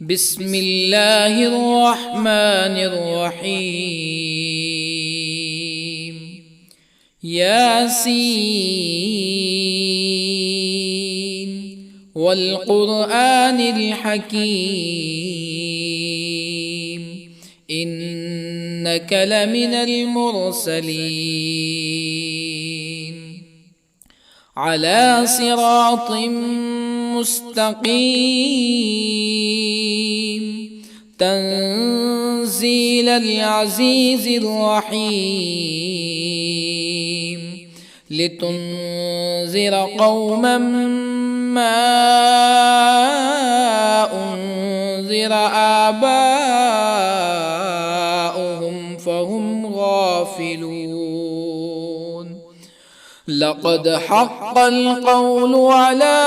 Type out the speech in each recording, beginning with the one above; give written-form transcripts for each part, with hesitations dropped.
بسم الله الرحمن الرحيم. ياسين والقرآن الحكيم إنك لمن المرسلين على صراط مستقيم تنزيل العزيز الرحيم لتنذر قوما ما أنذر آباؤهم فهم غافلون. لقد حق القول على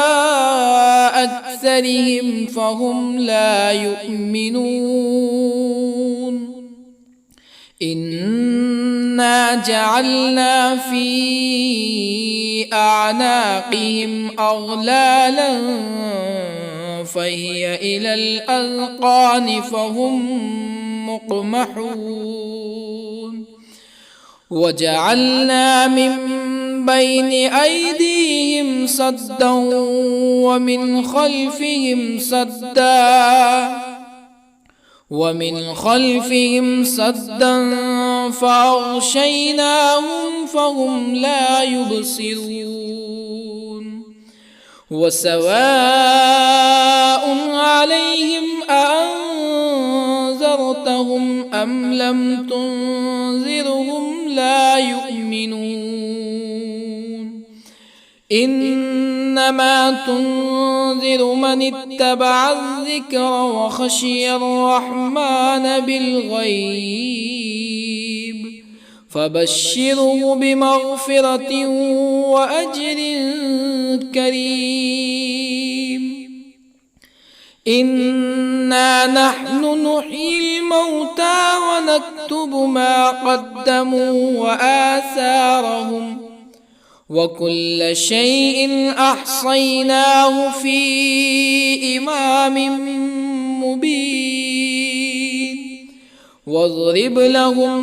أكثرهم فهم لا يؤمنون. إنا جعلنا في أعناقهم أغلالا فهي إلى الأذقان فهم مقمحون. وجعلنا من بين أيديهم سدا ومن خلفهم سدا فأغشيناهم فهم لا يبصرون. وسواء عليهم أأنذرتهم أم لم تنذرهم لا يؤمنون. إنما تنذر من اتبع الذكر وخشي الرحمن بالغيب فبشره بمغفرة وأجر كريم. إنا نحن نحيي الموتى ونكتب ما قدموا وآثارهم وكل شيء أحصيناه في إمام مبين. واضرب لهم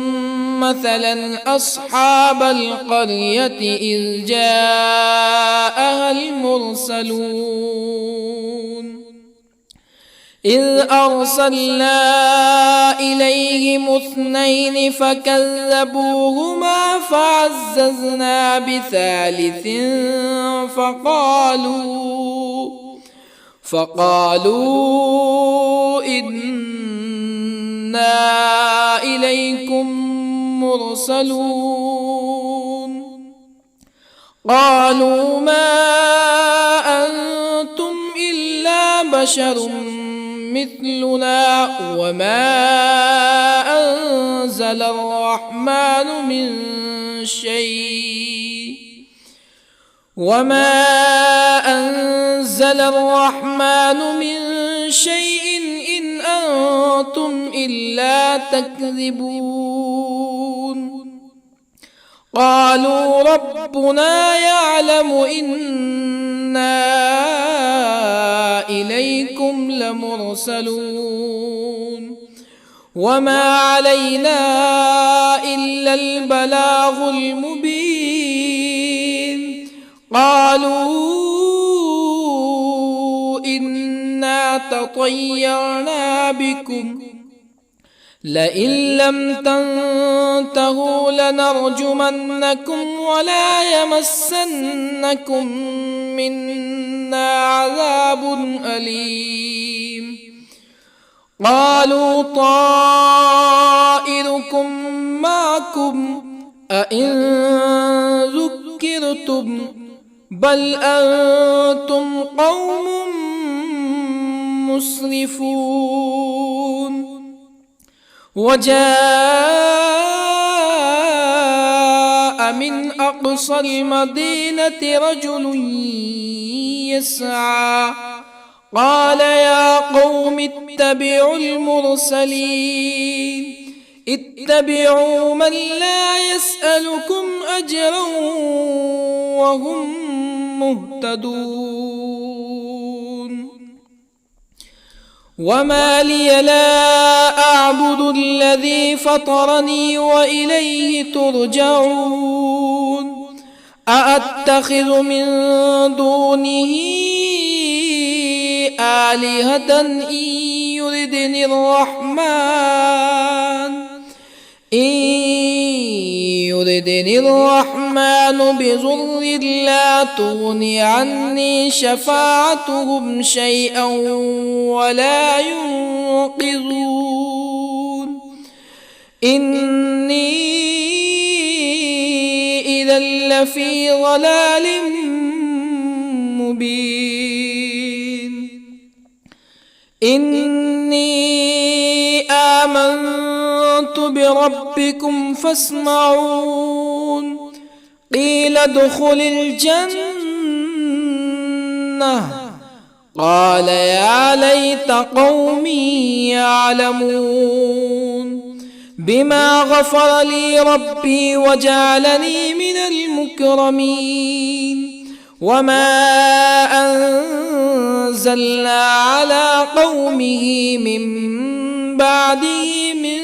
مثلا أصحاب القرية إذ جاءها المرسلون إذ أرسلنا إليهم اثنين فكذبوهما فعززنا بثالث فقالوا إنا إليكم مرسلون. قالوا ما أنتم إلا بشر مثلنا وما أنزل الرحمن من شيء إن أنتم إلا تكذبون. قالوا ربنا يعلم إنا إليكم لمرسلون وما علينا إلا البلاغ المبين. قالوا إنا تطيرنا بكم لئن لم تنتهوا لنرجمنكم ولا يمسنكم منا عذاب أليم. قالوا طائركم معكم أئن ذكرتم بل أنتم قوم مسرفون. وجاء من أقصى المدينة رجل يسعى قال يا قوم اتبعوا المرسلين اتبعوا من لا يسألكم أجرا وهم مهتدون. وما لي لا أعبد الذي فطرني وإليه ترجعون أأتخذ من دونه آلهة يردني الرحمن بضر لا تغن عني شفاعتهم شيئا ولا ينقذون إني إذا لفي ضلال مبين إني آمنت بربكم فاسمعون قيل ادخل الجنة قال يا ليت قومي يعلمون بما غفر لي ربي وجعلني من المكرمين وما أنزلنا على قومه من بعده من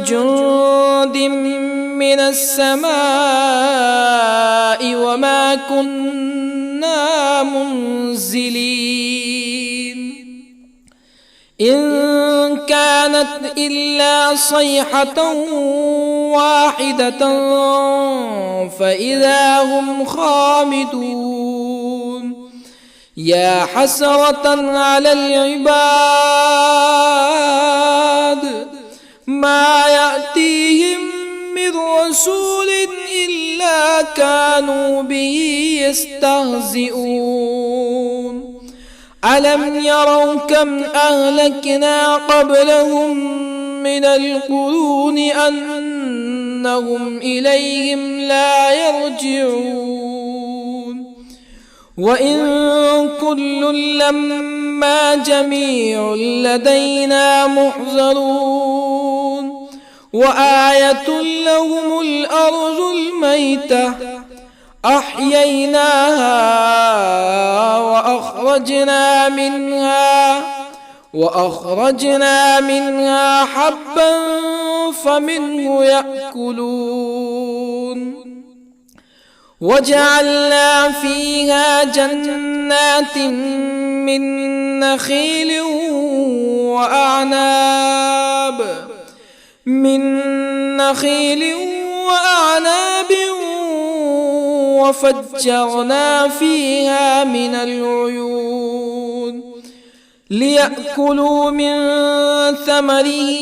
جند من السماء وما كنا منزلين إن كانت إلا صيحة واحدة فإذا هم خامدون يا حسرة على العباد ما يأتيهم من رسول إلا كانوا به يستهزئون ألم يروا كم أهلكنا قبلهم من القرون أنهم إليهم لا يرجعون وإن كل لما جميع لدينا محضرون وآية لهم الأرض الميتة أحييناها وأخرجنا منها حبا فمنه يأكلون وجعلنا فيها جنات من نخيل وأعناب وفجرنا فيها من العيون ليأكلوا من ثمره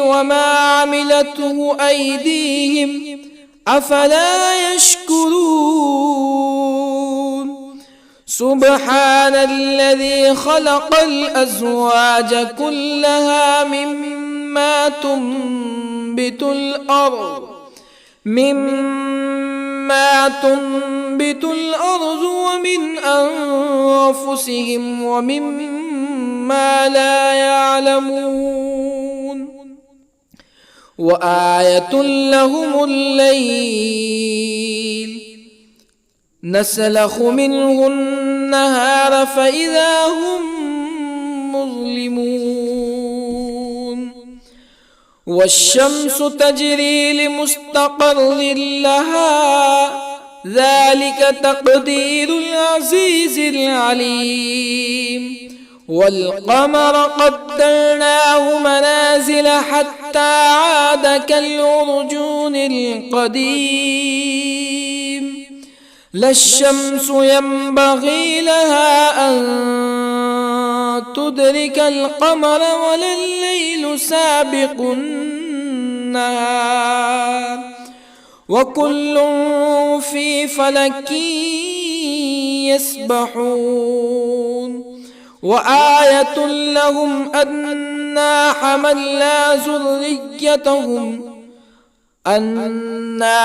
وما عملته أيديهم أفلا يشكرون سبحان الذي خلق الأزواج كلها مما تنبت الأرض ومن أنفسهم ومما لا يعلمون وآية لهم الليل نسلخ منه النهار فإذا هم مظلمون والشمس تجري لمستقر لها ذلك تقدير العزيز العليم والقمر قدرناه منازل حتى عاد كالعرجون القديم لا الشمس ينبغي لها أن تدرك القمر ولا الليل سابق النهار وكل في فلك يسبحون وآية لهم أنا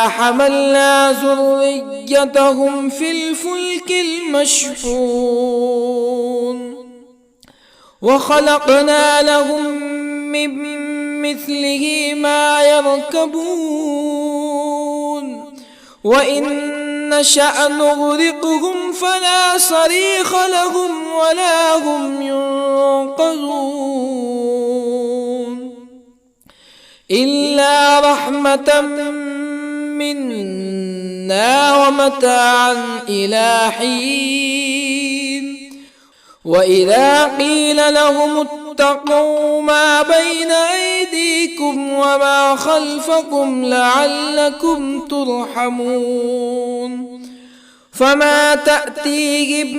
حملنا ذريتهم في الفلك المشحون وخلقنا لهم من مثله ما يركبون وإن نشأ نغرقهم فلا صريخ لهم ولا هم ينقذون إلا رحمة منا ومتاعا إلى حين وإذا قيل لهم اتقوا ما بين أيديكم وما خلفكم لعلكم ترحمون فما تأتيهم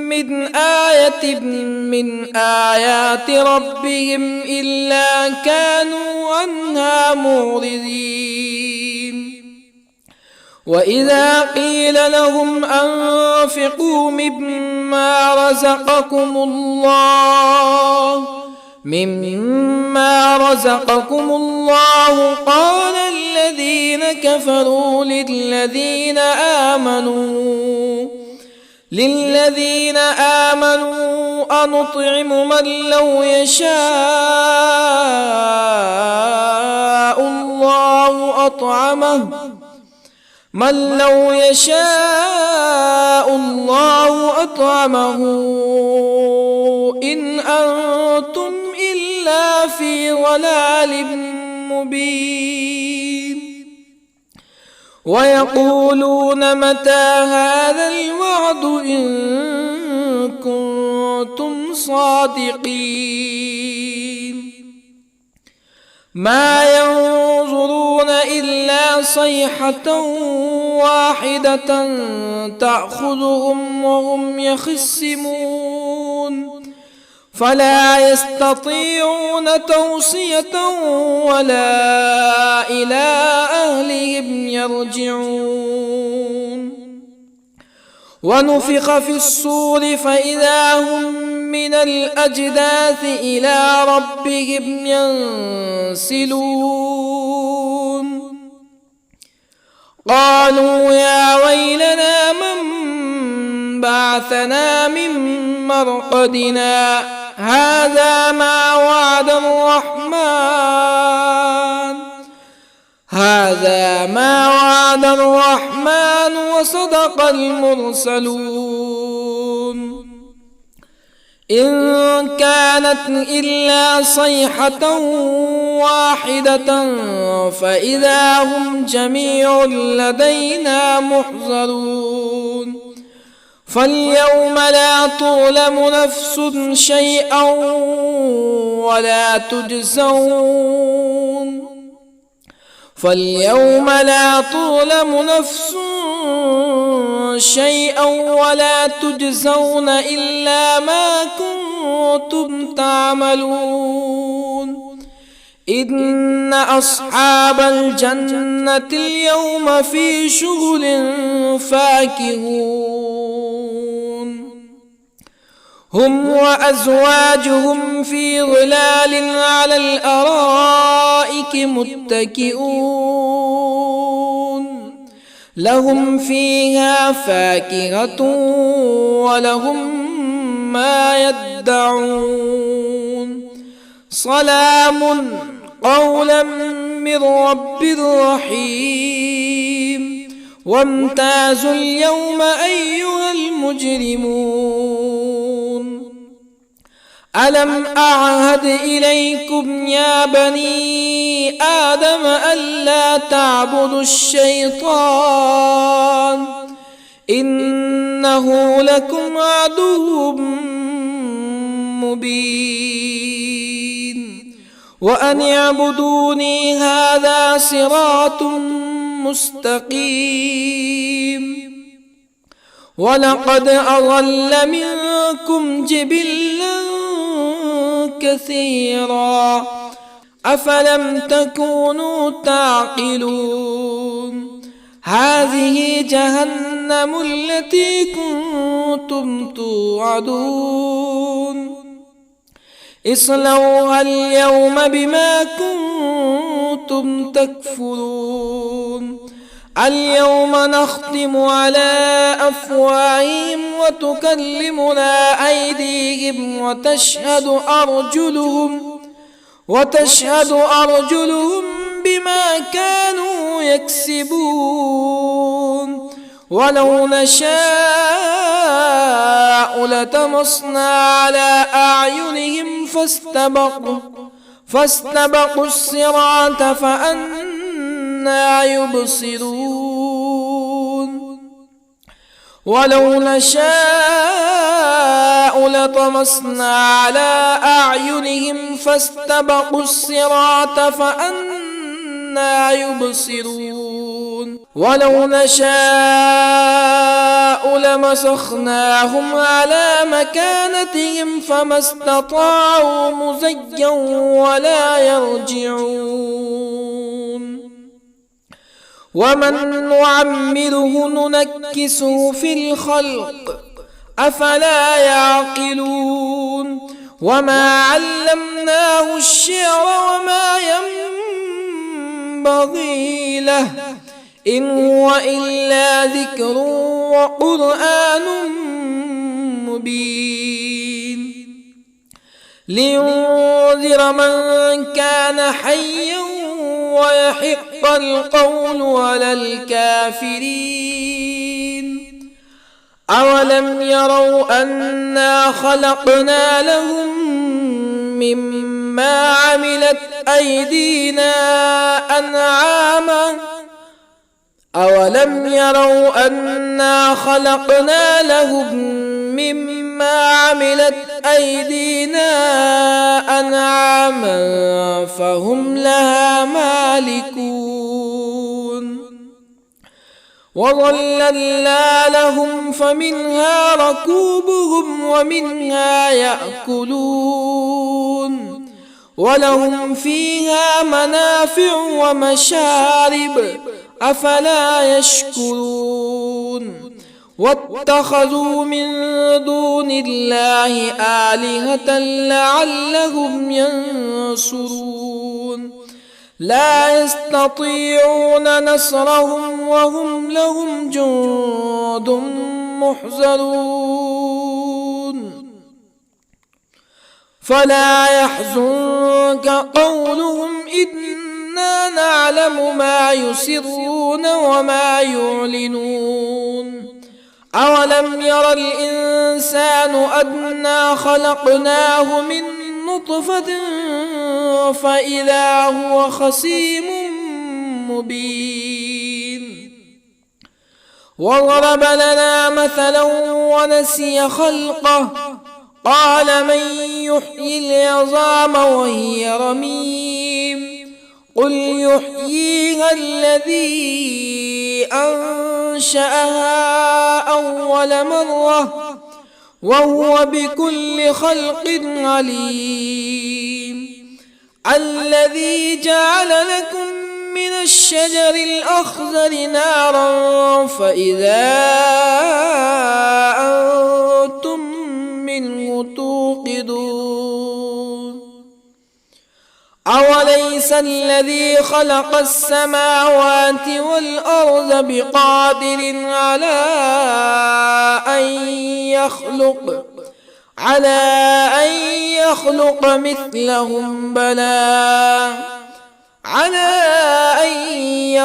من آية من آيات ربهم إلا كانوا عنها معرضين وإذا قيل لهم أنفقوا مما رزقكم الله قال الذين كفروا للذين آمنوا أنطعم من لو يشاء الله أطعمه إن أنتم إلا في ضلال مبين ويقولون متى هذا الوعد إن كنتم صادقين ما ينظرون إلا صيحة واحدة تأخذهم وهم يخصمون فلا يستطيعون توصية ولا إلى أهلهم يرجعون ونفخ في الصور فإذا هم من الأجداث إلى ربهم ينسلون قالوا يا ويلنا من بعثنا من مرقدنا هذا ما وعد الرحمن وصدق المرسلون إن كانت إلا صيحة واحدة فإذا هم جميع لدينا محضرون فاليوم لا تظلم نفس شيئا ولا تجزون إلا ما كنتم تعملون إن أصحاب الجنة اليوم في شغل فاكهون هم وأزواجهم في ظلال على الأرائك متكئون لهم فيها فاكهة ولهم ما يدعون سلام قولا من رب رحيم وامتازوا اليوم أيها المجرمون ألم أعهد إليكم يا بني آدم ألا تعبدوا الشيطان إنه لكم عدو مبين وأن اعبدوني هذا صراط مستقيم ولقد أضل منكم جبلا كثيرا أفلم تكونوا تعقلون هذه جهنم التي كنتم توعدون اصلوها اليوم بما كنتم تكفرون اليوم نختم على أفواههم وتكلمنا أيديهم وتشهد أرجلهم بما كانوا يكسبون ولو نشاء لطمسنا على أعينهم فاستبقوا الصراط فأنى يبصرون ولو نشاء لطمسنا على أعينهم فاستبقوا الصراط فأنى يبصرون ولو نشاء لمسخناهم على مكانتهم فما استطاعوا مزيا ولا يرجعون ومن نعمره ننكسه في الخلق أفلا يعقلون وما علمناه الشعر وما ينبغي له إن هو إلا ذكر وقرآن مبين لينذر من كان حيا ويحق القول على الكافرين أولم يروا أنا خلقنا لهم مما عملت أيدينا أنعاما أولم يروا أنا خلقنا لهم مما عملت أيدينا أنعاما فهم لها مالكون وظللنا لهم فمنها ركوبهم ومنها يأكلون ولهم فيها منافع ومشارب أفلا يشكرون واتخذوا من دون الله آلهة لعلهم ينصرون لا يستطيعون نصرهم وهم لهم جند محضرون فلا يحزنك قولهم إنا نعلم ما يسرون وما يعلنون أولم ير الإنسان أنا خلقناه من نطفة فإذا هو خصيم مبين وضرب لنا مثلا ونسي خلقه قال من يحيي العظام وهي رميم قل يحييها الذي أنشأها أول مرة وهو بكل خلق عليم الذي جعل لكم من الشجر الأخضر نارا فإذا أنتم منه توقدون أوليس الذي خلق السماوات والأرض بقادر على أن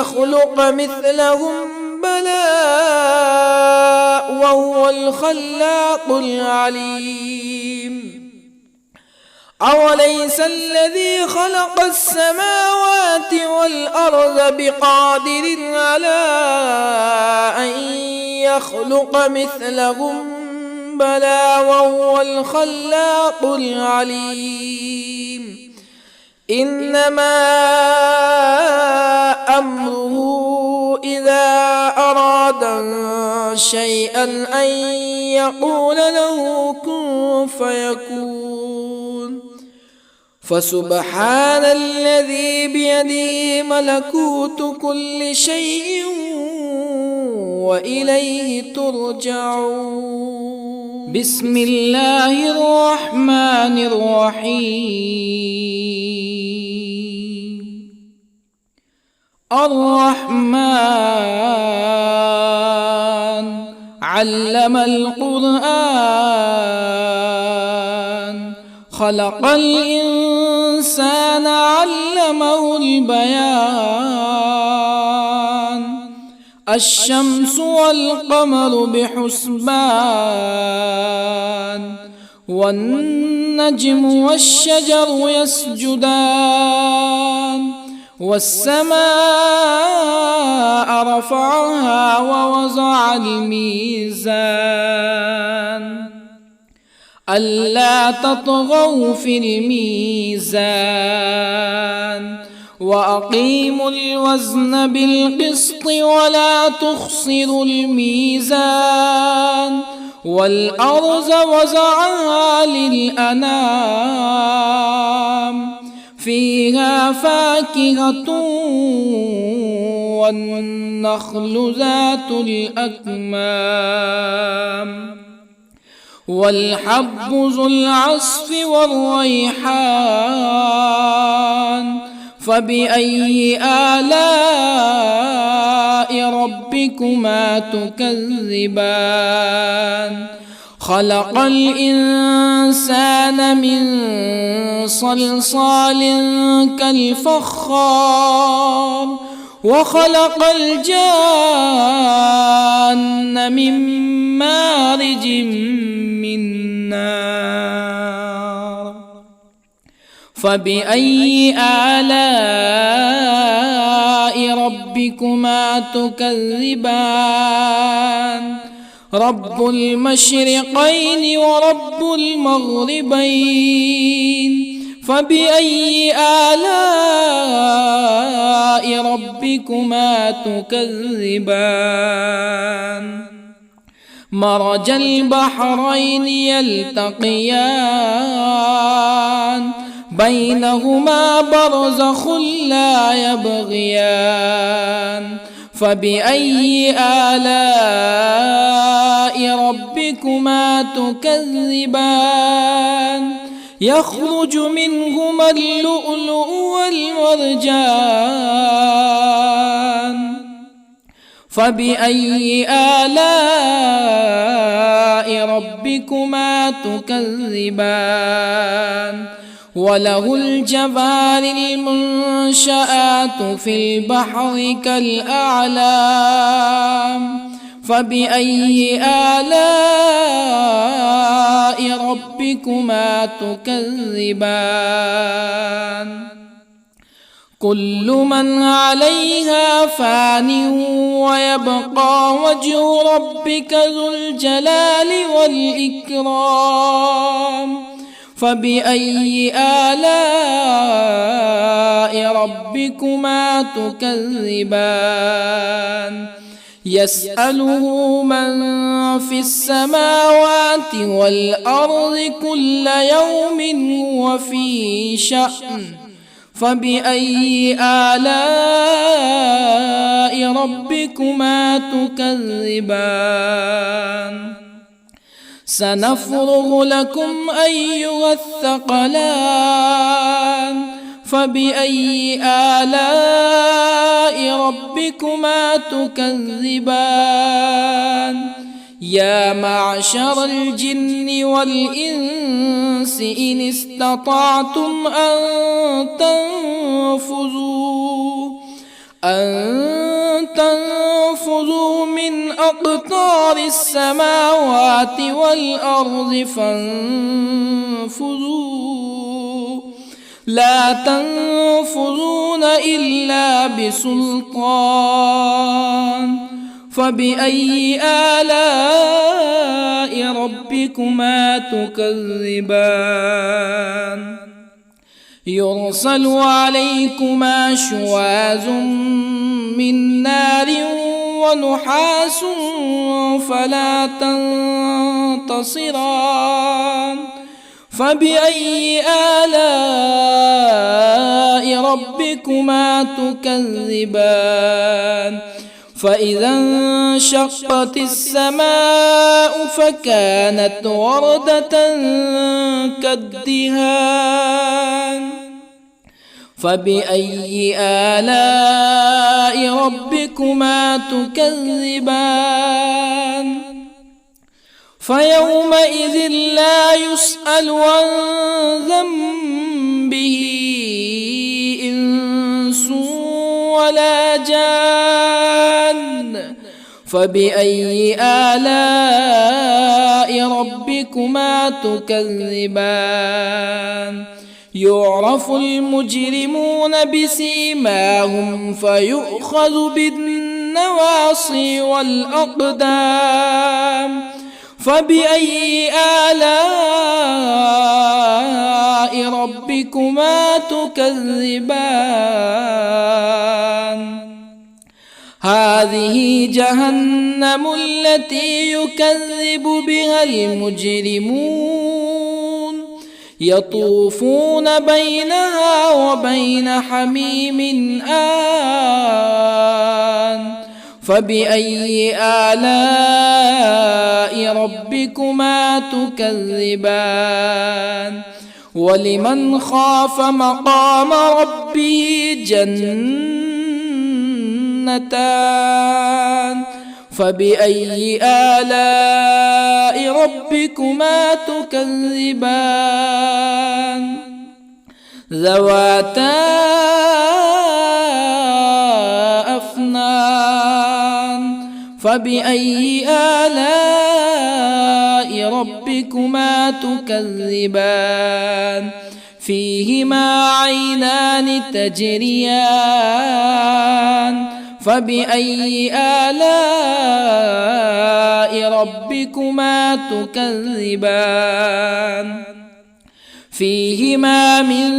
يخلق مثلهم بلى وهو الخلاق العليم أوليس الذي خلق السماوات والأرض بقادر على أن يخلق مثلهم بلى وهو الخلاق العليم إنما أمره إذا أراد شيئا أن يقول له كن فيكون فسبحان الذي بيده ملكوت كل شيء وإليه ترجعون بسم الله الرحمن الرحيم الرحمن علم القرآن خلق الإنسان علمه البيان الشمس والقمر بحسبان والنجم والشجر يسجدان والسماء رفعها ووضع الميزان ألا تطغوا في الميزان وأقيموا الوزن بالقسط ولا تخسروا الميزان والأرض وضعها للأنام فيها فاكهة والنخل ذات الأكمام والحب ذو العصف والريحان فبأي آلاء ربكما تكذبان خلق الإنسان من صلصال كالفخار وخلق الجان من مارج من نار فبأي آلاء ربكما تكذبان رب المشرقين ورب المغربين فبأي آلاء ربكما تكذبان مرج البحرين يلتقيان بينهما برزخ لا يبغيان فبأي آلاء ربكما تكذبان يخرج منهما اللؤلؤ والمرجان فبأي آلاء ربكما تكذبان وله الجوار المنشآت في البحر كالأعلام فبأي آلاء ربكما تكذبان كل من عليها فان ويبقى وجه ربك ذو الجلال والإكرام فبأي آلاء ربكما تكذبان يسأله من في السماوات والأرض كل يوم هو في شأن فبأي آلاء ربكما تكذبان سنفرغ لكم أيها الثقلان فبأي آلاء ربكما تكذبان يا معشر الجن والإنس إن استطعتم أن تنفذوا من أقطار السماوات والأرض فانفذوا لا تنفذون إلا بسلطان فبأي آلاء ربكما تكذبان يرسل عليكما شواظ من نار ونحاس فلا تنتصران فبأي آلاء ربكما تكذبان فإذا انشقت السماء فكانت وردة كالدهان فبأي آلاء ربكما تكذبان فيومئذ لا يسأل عن ذنبه إنس ولا جان. فبأي آلاء ربكما تكذبان؟ يعرف المجرمون بسيماهم فيؤخذ بالنواصي والأقدام. فبأي آلاء ربكما تكذبان؟ هذه جهنم التي يكذب بها المجرمون، يطوفون بينها وبين حميم آن. فبأي آلاء ربكما تكذبان؟ ولمن خاف مقام ربه جنتان. فبأي آلاء ربكما تكذبان؟ ذواتا أفنان. فبأي آلاء ربكما تكذبان؟ فيهما عينان تجريان. فبأي آلاء ربكما تكذبان؟ فيهما من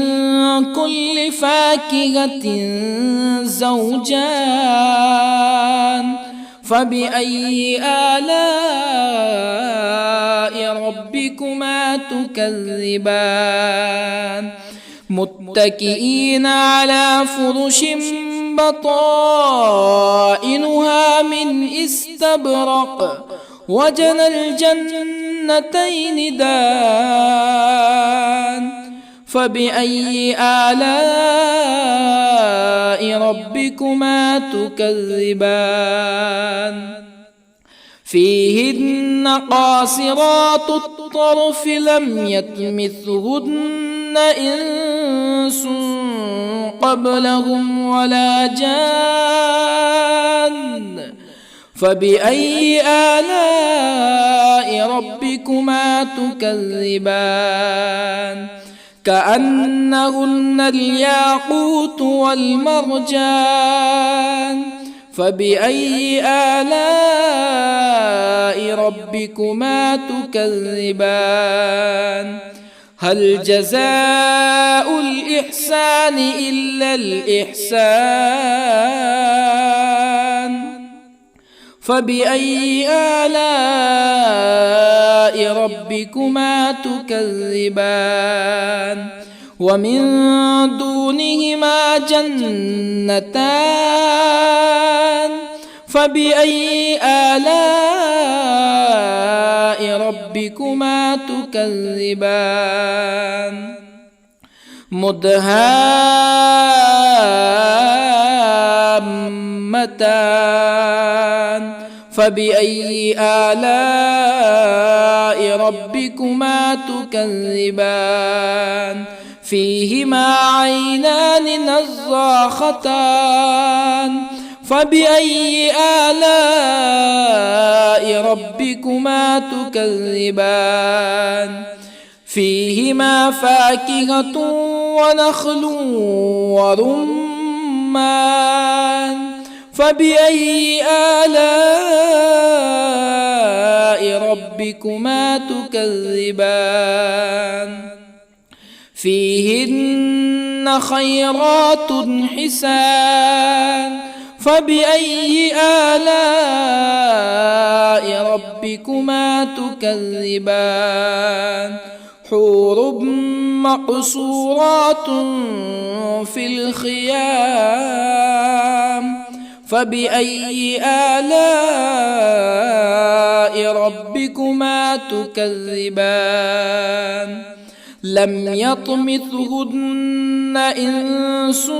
كل فاكهة زوجان. فبأي آلاء ربكما تكذبان؟ متكئين على فرش بطائنها من استبرق وجنى الجنتين دان. فبأي آلاء ربكما تكذبان؟ فيهن قاصرات الطرف لم يطمثهن إنس قبلهم ولا جان. فبأي آلاء ربكما تكذبان؟ كأنهن الياقوت والمرجان. فبأي آلاء ربكما تكذبان؟ هل جزاء الإحسان إلا الإحسان؟ فبأي آلاء ربكما تكذبان؟ ومن دونهما جنتان. فبأي آلاء ربكما تكذبان؟ مدهامتان. فبأي آلاء ربكما تكذبان؟ فيهما عينان نضاختان. فبأي آلاء ربكما تكذبان؟ فيهما فاكهة ونخل ورمان. فبأي آلاء ربكما تكذبان؟ فيهن خيرات حسان. فبأي آلاء ربكما تكذبان؟ حور مقصورات في الخيام. فبأي آلاء ربكما تكذبان؟ لم يطمثهن إنس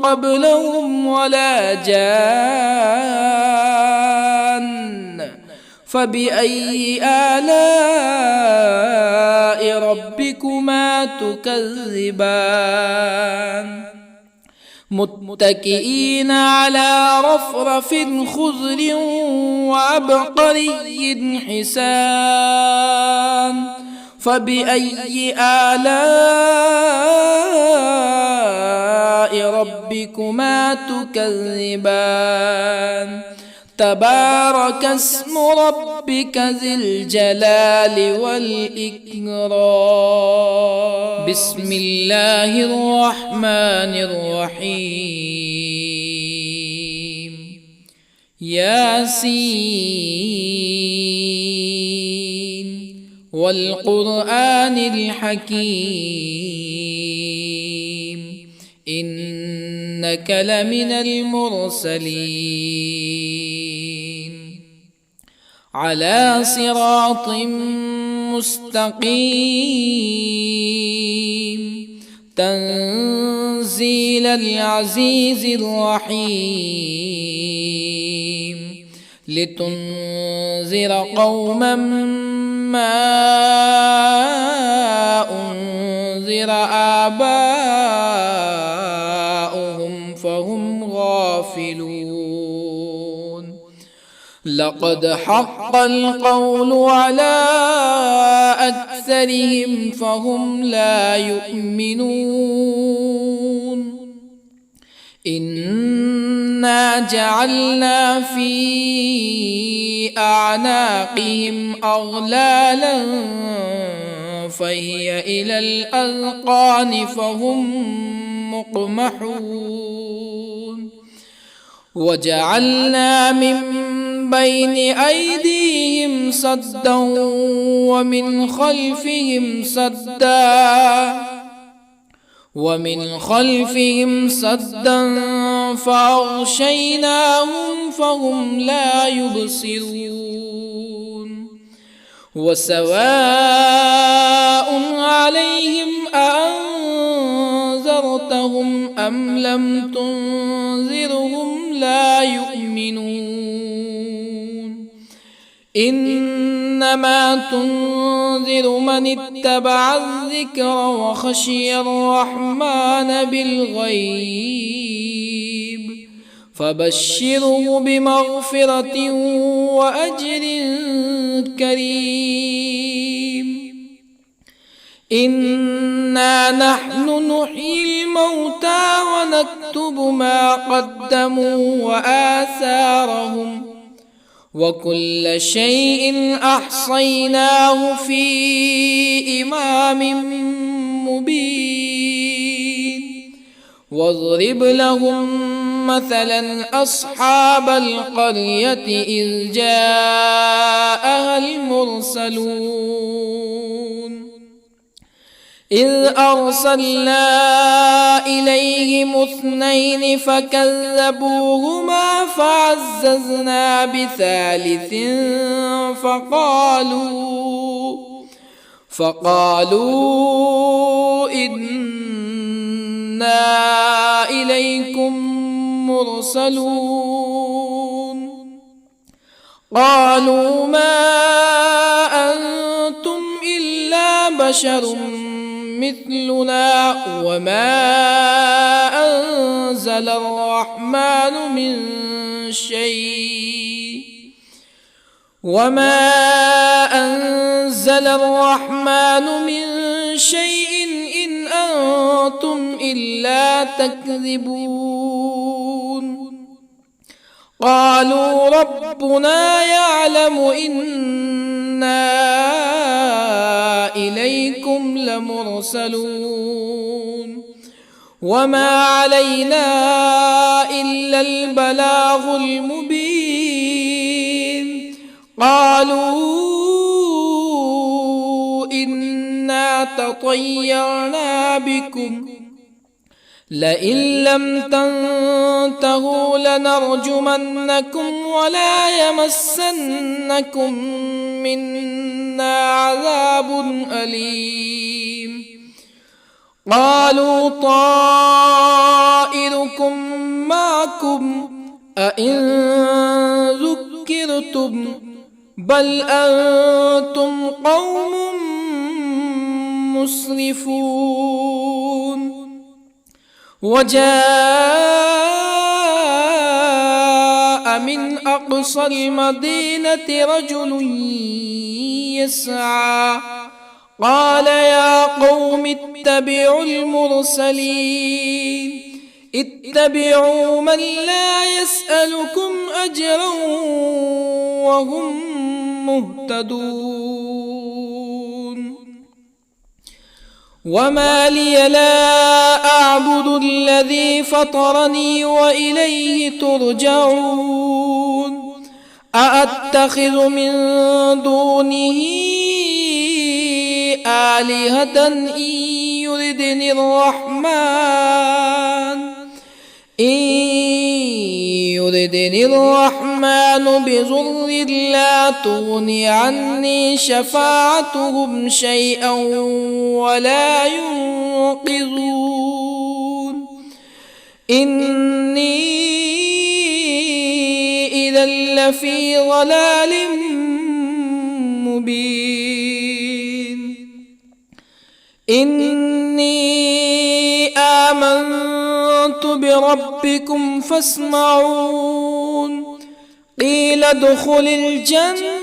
قبلهم ولا جان. فبأي آلاء ربكما تكذبان متكئين على رفرف خضر وعبقري حسان فبأي آلاء ربكما تكذبان تبارك اسم ربك ذي الجلال والإكرام بسم الله الرحمن الرحيم ياسين والقرآن الحكيم إنك لمن المرسلين على صراط مستقيم تنزيل العزيز الرحيم لتنذر قوما ما أنذر آباؤهم فهم غافلون لقد حق القول على أكثرهم فهم لا يؤمنون إنا جعلنا في أعناقهم أغلالا فهي إلى الأذقان فهم مقمحون وجعلنا من بين أيديهم سدا ومن خلفهم سدا فأغشيناهم فهم لا يبصرون وسواء عليهم أأنذرتهم أم لم تنذرهم لا يؤمنون إنما تنذر من اتبع الذكر وخشي الرحمن بالغيب فبشره بمغفرة وأجر كريم إنا نحن نحيي الموتى ونكتب ما قدموا وآثارهم وكل شيء أحصيناه في إمام مبين واضرب لهم مثلا أصحاب القرية إذ جاءها المرسلون إذ أرسلنا إليهم اثنين فكذبوهما فعززنا بثالث فقالوا إنا إليكم مرسلون قالوا ما أنتم إلا بشر مثلنا وما أنزل الرحمن من شيء إن أنتم إلا تكذبون قالوا ربنا يعلم إنا إليكم لمرسلون وما علينا إلا البلاغ المبين قالوا إنا تطيرنا بكم لئن لم تنتهوا لنرجمنكم ولا يمسنكم منا عذاب أليم قالوا طائركم معكم أئن ذكرتم بل أنتم قوم مسرفون. وجاء من أقصى المدينة رجل يسعى قال يا قوم اتبعوا المرسلين اتبعوا من لا يسألكم أجرا وهم مهتدون. وما لي لا أعبد الذي فطرني وإليه ترجعون. أأتخذ من دونه آلهة إن يردني الرحمن بضر لا تغني عني شفاعتهم شيئا ولا ينقذون. إني إذا لفي ضلال مبين. إني آمنت بربكم فاسمعون. قيل ادخل الجنة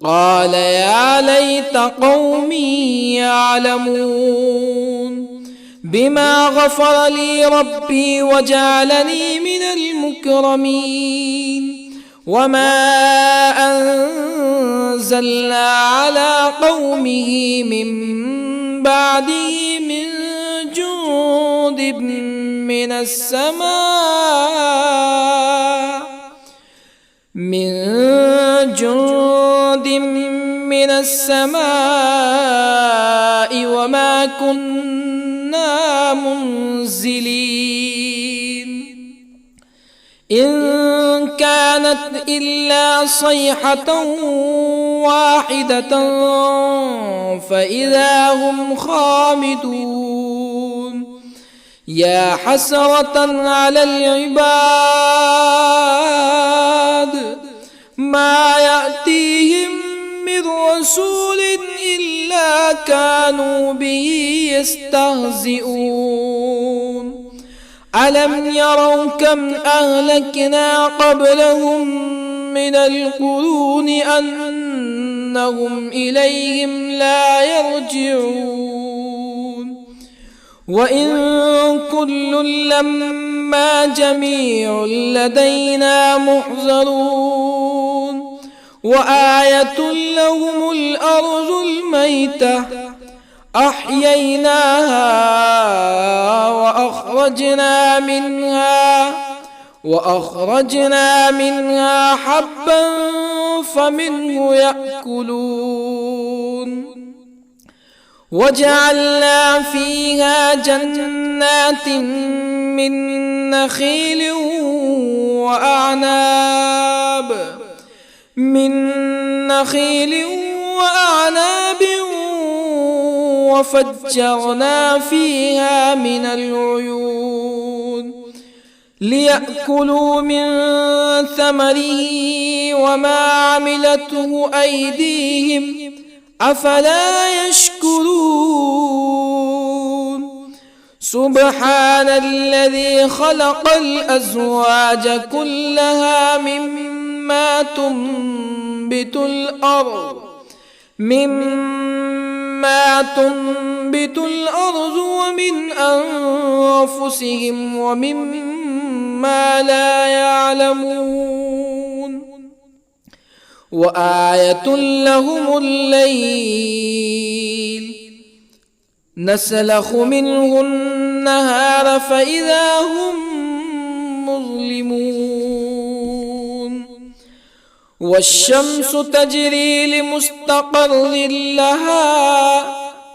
قال يا ليت قومي يعلمون. بما غفر لي ربي وجعلني من المكرمين. وما أنزلنا على قومه من بعده من جند من السماء وما كنا منزلين. إن كانت إلا صيحة واحدة فإذا هم خامدون. يا حسرة على العباد ما يأتيهم من رسول إلا كانوا به يستهزئون. ألم يروا كم أهلكنا قبلهم من القرون أنهم إليهم لا يرجعون. وإن كل لما جميع لدينا محضرون. وآية لهم الأرض الميتة أحييناها وأخرجنا منها حبا فمنه يأكلون. وجعلنا فيها جنات من نخيل وأعناب وفجرنا فيها من العيون ليأكلوا من ثمره وما عملته أيديهم أفلا يشكرون. سبحان الذي خلق الأزواج كلها مما تنبت الأرض ومن أنفسهم ومما لا يعلمون. وآية لهم الليل نسلخ منه النهار فإذا هم مظلمون. والشمس تجري لمستقر لها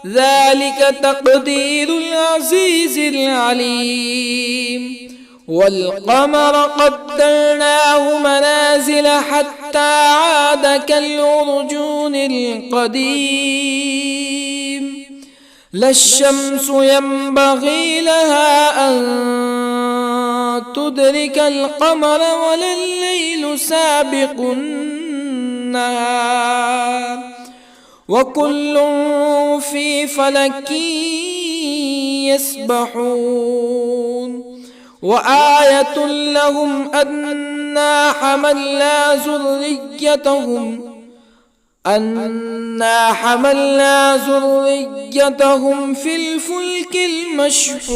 ذلك تقدير العزيز العليم. والقمر قدرناه منازل حتى عاد كالعرجون القديم. لا الشمس ينبغي لها أن تدرك القمر ولا الليل سابق النهار وكل في فلك يسبحون وآية لهم أنا حملنا ذريتهم في الفلك المشحون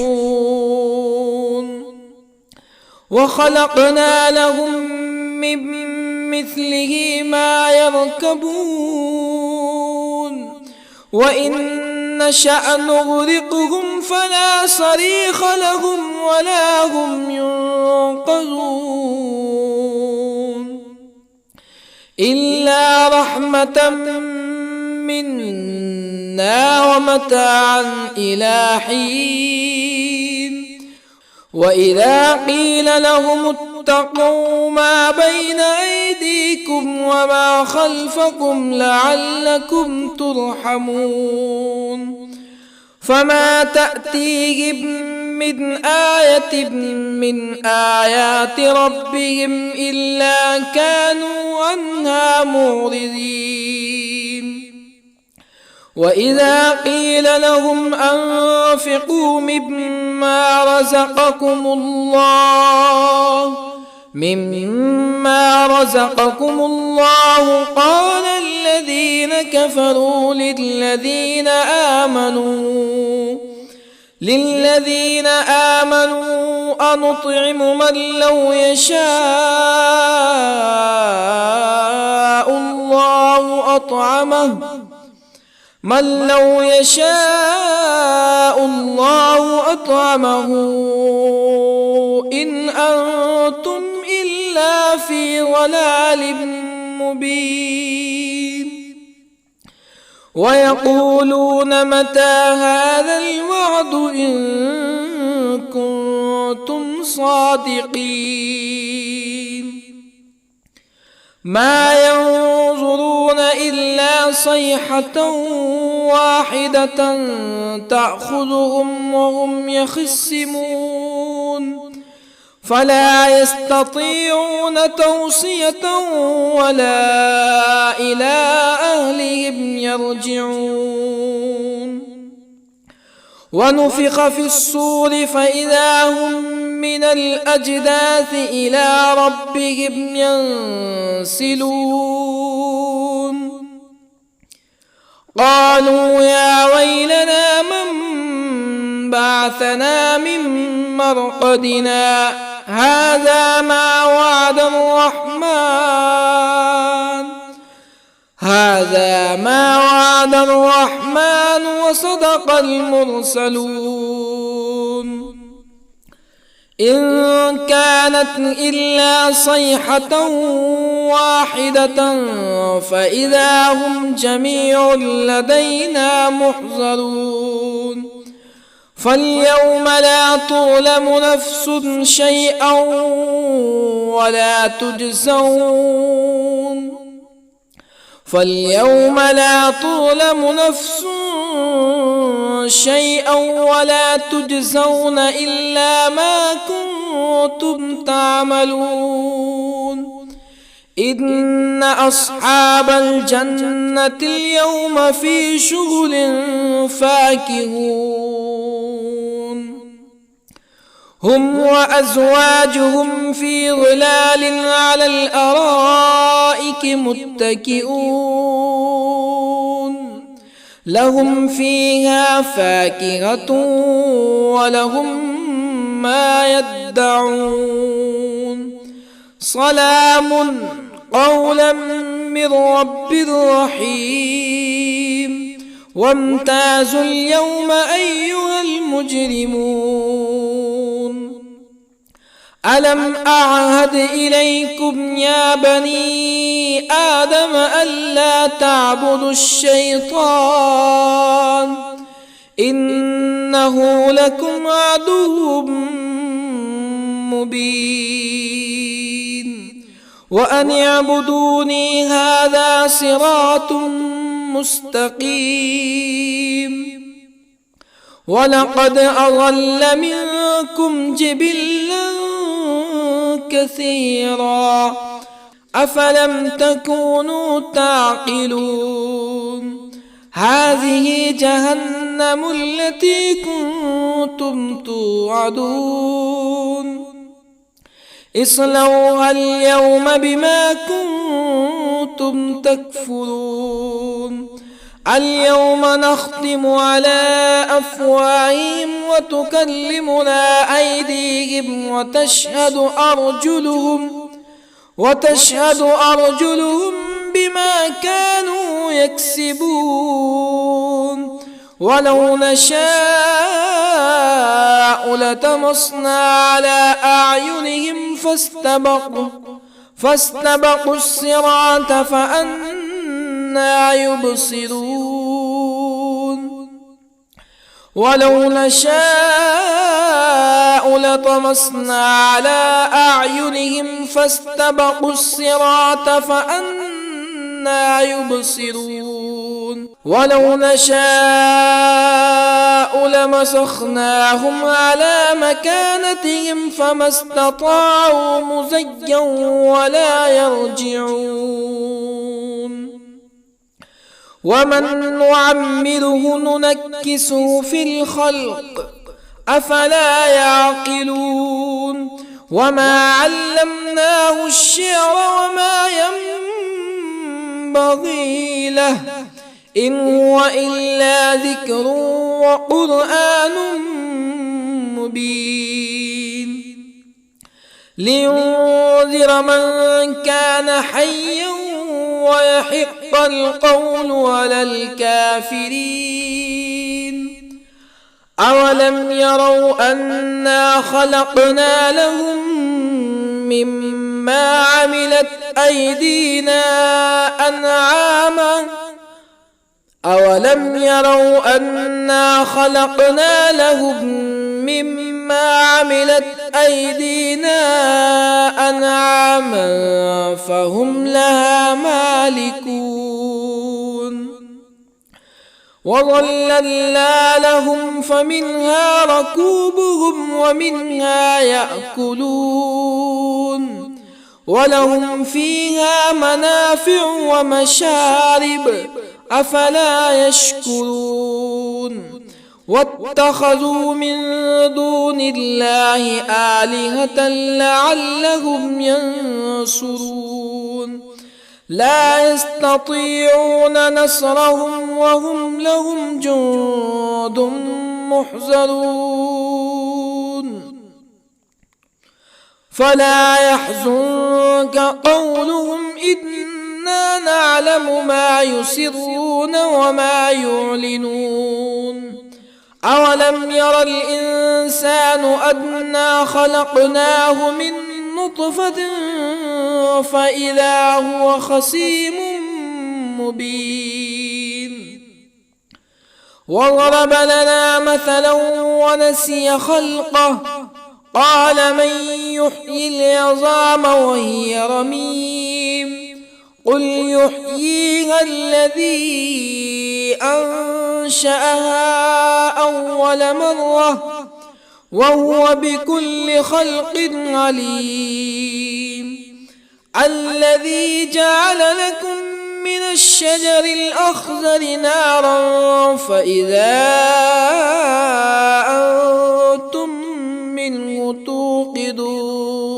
وخلقنا لهم من مثله ما يركبون وإن نشأ نغرقهم فلا صريخ لهم ولا هم ينقذون إلا رحمة منا ومتاعا إلى حين وإذا قيل لهم اتقوا ما بين أيديكم وما خلفكم لعلكم ترحمون فما تأتيهم من آية من آيات ربهم إلا كانوا عنها معرضين وإذا قيل لهم أنفقوا مما رزقكم الله قال الذين كفروا للذين آمنوا أنطعم من لو يشاء الله أطعمه إن أنتم إلا في ضلال مبين ويقولون متى هذا الوعد إن كنتم صادقين ما ينظرون إلا صيحة واحدة تأخذهم وهم يخصمون فلا يستطيعون توصية ولا إلى أهلهم يرجعون ونفخ في الصور فإذا هم من الأجداث إلى ربهم ينسلون قالوا يا ويلنا من بعثنا من مرقدنا هذا ما وعد الرحمن وصدق المرسلون إن كانت إلا صيحة واحدة فإذا هم جميع لدينا محضرون فاليوم لا تظلم نفس شيئا ولا تجزون إلا ما كنتم تعملون إن أصحاب الجنة اليوم في شغل فاكهون هم وأزواجهم في ظلال على الأرائك متكئون لهم فيها فاكهة ولهم ما يدعون سلام قولا من رب رحيم وامتازوا اليوم أيها المجرمون ألم أعهد إليكم يا بني آدم ألا تعبدوا الشيطان إنه لكم عدو مبين وأن اعبدوني هذا صراط مستقيم ولقد أضل منكم جبلا كثيرا أفلم تكونوا تعقلون هذه جهنم التي كنتم توعدون اصلوها اليوم بما كنتم تكفرون اليوم نختم على أفواههم وتكلمنا أيديهم وتشهد أرجلهم بما كانوا يكسبون ولو نشاء لطمسنا على أعينهم فاستبقوا الصراط فأنى يبصرون ولو نشاء لطمسنا على أعينهم فاستبقوا الصراط فأنى يبصرون ولو نشاء لمسخناهم على مكانتهم فما استطاعوا مزيا ولا يرجعون ومن نعمره ننكسه في الخلق أفلا يعقلون وما علمناه الشعر وما ينبغي له إن هو إلا ذكر وقرآن مبين لينذر من كان حيا ويحق القول على الكافرين أولم يروا أنا خلقنا لهم مما عملت أيدينا أنعاما أولم يروا أنا خلقنا لهم مما عملت أيدينا أنعاما فهم لها مالكون وظللنا لهم فمنها ركوبهم ومنها يأكلون ولهم فيها منافع ومشارب أفلا يشكرون واتخذوا من دون الله آلهة لعلهم ينصرون لا يستطيعون نصرهم وهم لهم جند محضرون فلا يحزنك قولهم إنا نعلم ما يسرون وما يعلنون أولم ير الإنسان أنا خلقناه من نطفة فإذا هو خصيم مبين وضرب لنا مثلا ونسي خلقه قال من يحيي العظام وهي رميم قل يحييها الذي أنشأها أول مرة وهو بكل خلق عليم الذي جعل لكم من الشجر الأخضر نارا فإذا أنتم منه توقدون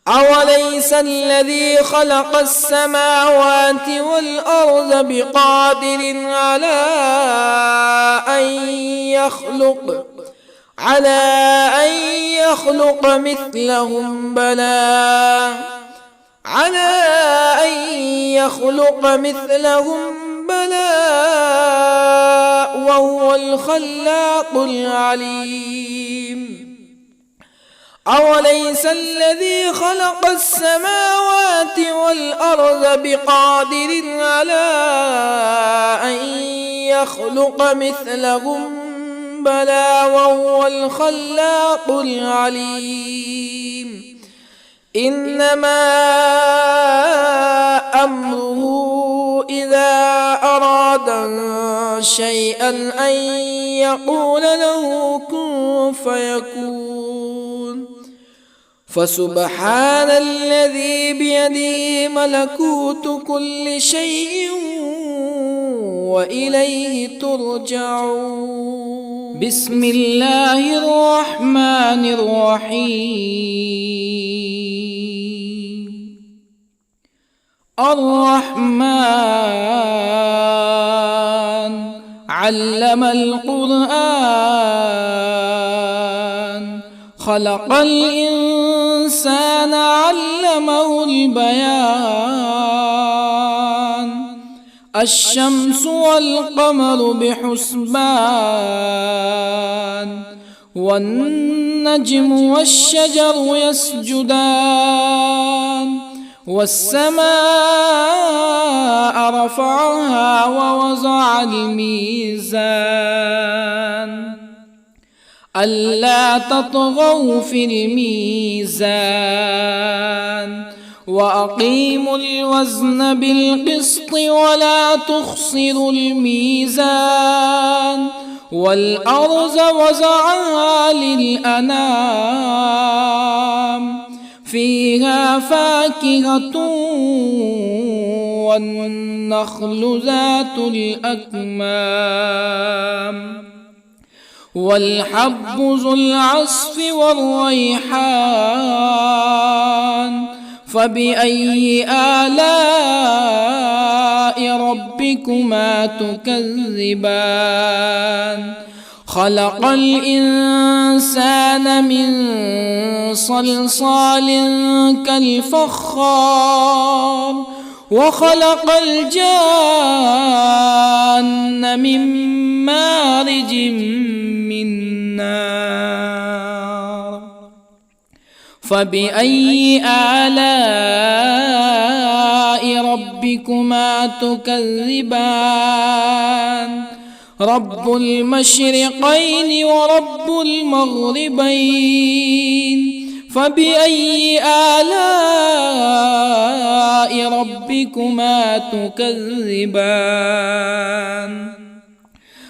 أوليس الذي خلق السماوات والأرض بقادر على أن يخلق مثلهم بلى وهو الخلاق العليم أوليس الذي خلق السماوات والأرض بقادر على أن يخلق مثلهم بلى وهو الخلاق العليم إنما أمره إذا أراد شيئا أن يقول له كن فيكون فسبحان الذي بيده ملكوت كل شيء وإليه ترجعون. بسم الله الرحمن الرحيم. الرحمن علم القرآن، خلق الإنسان علمه البيان. الشمس والقمر بحسبان، والنجم والشجر يسجدان. والسماء رفعها ووضع الميزان، ألا تطغوا في الميزان. وأقيموا الوزن بالقسط ولا تخسروا الميزان. والأرض وضعها للأنام، فيها فاكهة والنخل ذات الأكمام، والحب ذو العصف والريحان. فبأي آلاء ربكما تكذبان؟ خلق الإنسان من صلصال كالفخار، وخلق الجان من مارج من نار. فبأي آلاء ربكما تكذبان؟ رب المشرقين ورب المغربين. فبأي آلاء ربكما تكذبان؟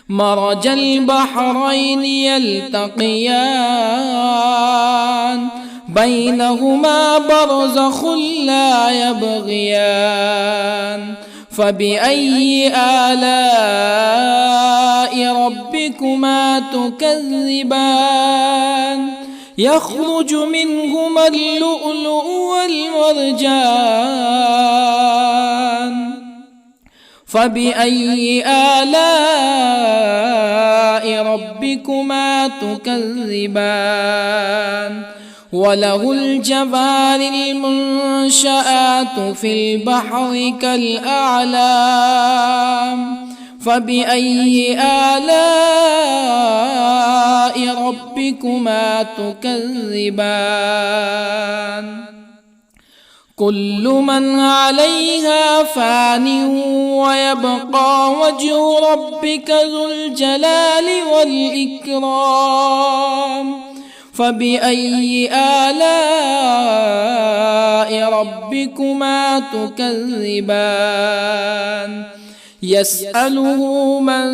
مرج البحرين يلتقيان، بينهما برزخ لا يبغيان. فبأي آلاء ربكما تكذبان؟ يخرج منهما اللؤلؤ والمرجان. فبأي آلاء ربكما تكذبان؟ وله الجوار المنشآت في البحر كالأعلام. فبأي آلاء ربكما تكذبان؟ كل من عليها فان، ويبقى وجه ربك ذو الجلال والإكرام. فبأي آلاء ربكما تكذبان؟ يسأله من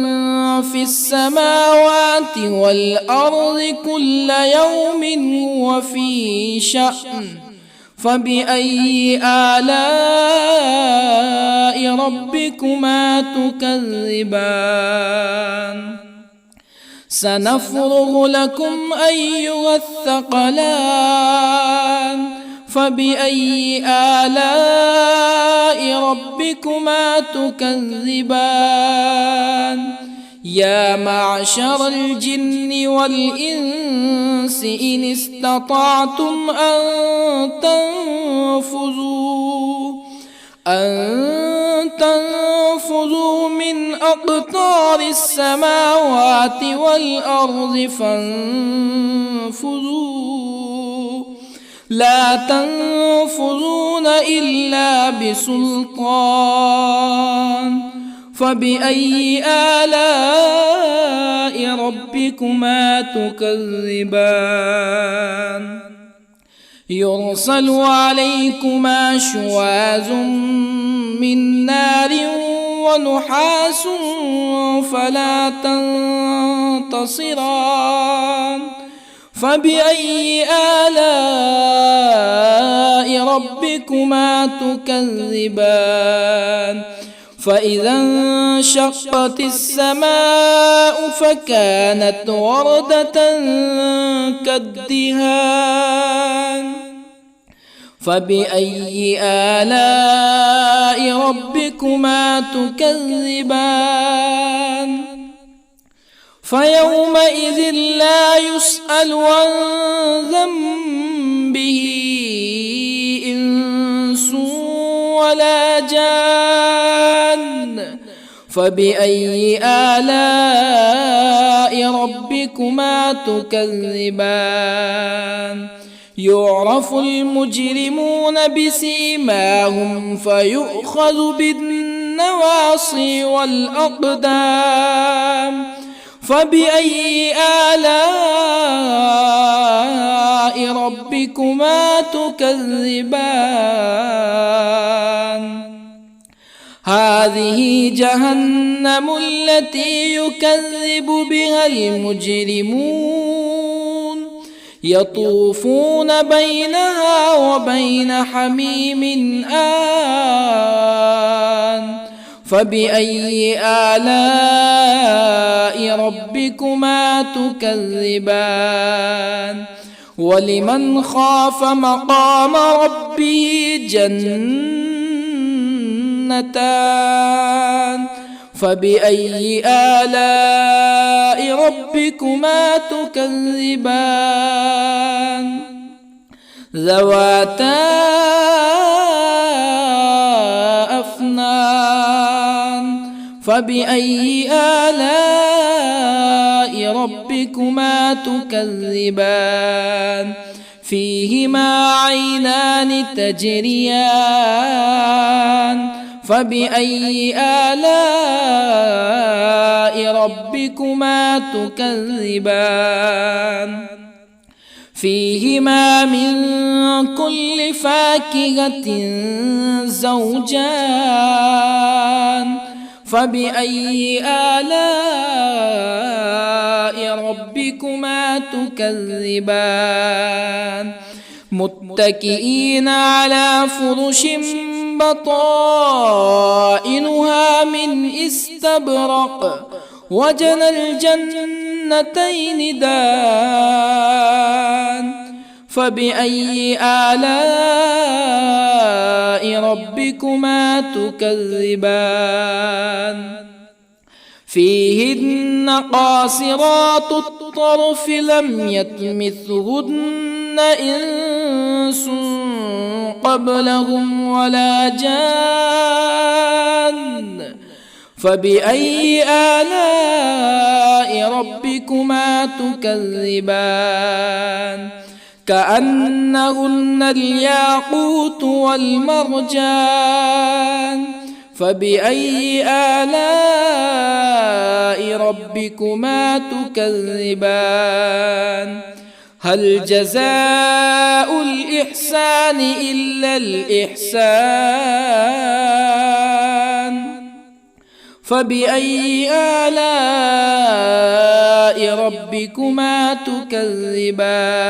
في السماوات والأرض كل يوم هو في شأن. فبأي آلاء ربكما تكذبان؟ سنفرغ لكم أيها الثقلان. فبأي آلاء ربكما تكذبان؟ يا معشر الجن والإنس إن استطعتم أن تنفذوا من أقطار السماوات والأرض فانفذوا، لا تنفذون إلا بسلطان. فبأي آلاء ربكما تكذبان؟ يرسل عليكما شواظ من نار ونحاس فلا تنتصران. فبأي آلاء ربكما تكذبان فإذا انشقت السماء فكانت وردة كالدهان فبأي آلاء ربكما تكذبان فيومئذ لا يسأل عن ذنبه إنس ولا جان فبأي آلاء ربكما تكذبان يعرف المجرمون بسيماهم فيؤخذ بالنواصي والأقدام فبأي آلاء ربكما تكذبان هذه جهنم التي يكذب بها المجرمون يطوفون بينها وبين حميم آن فبأي آلاء ربكما تكذبان ولمن خاف مقام ربه جنتان فبأي آلاء ربكما تكذبان ذواتا أفنان فبأي آلاء ربكما تكذبان فيهما عينان تجريان فبأي آلاء ربكما تكذبان فيهما من كل فاكهة زوجان فبأي آلاء ربكما تكذبان متكئين على فرش بطائنها من استبرق وجنى الجنتين دان فبأي آلاء ربكما تكذبان فيهن قاصرات الطرف لم يطمثهن إنس قبلهم ولا جان فبأي آلاء ربكما تكذبان كأنهن الياقوت والمرجان فبأي آلاء ربكما تكذبان هل جزاء الإحسان إلا الإحسان فبأي آلاء ربكما تكذبان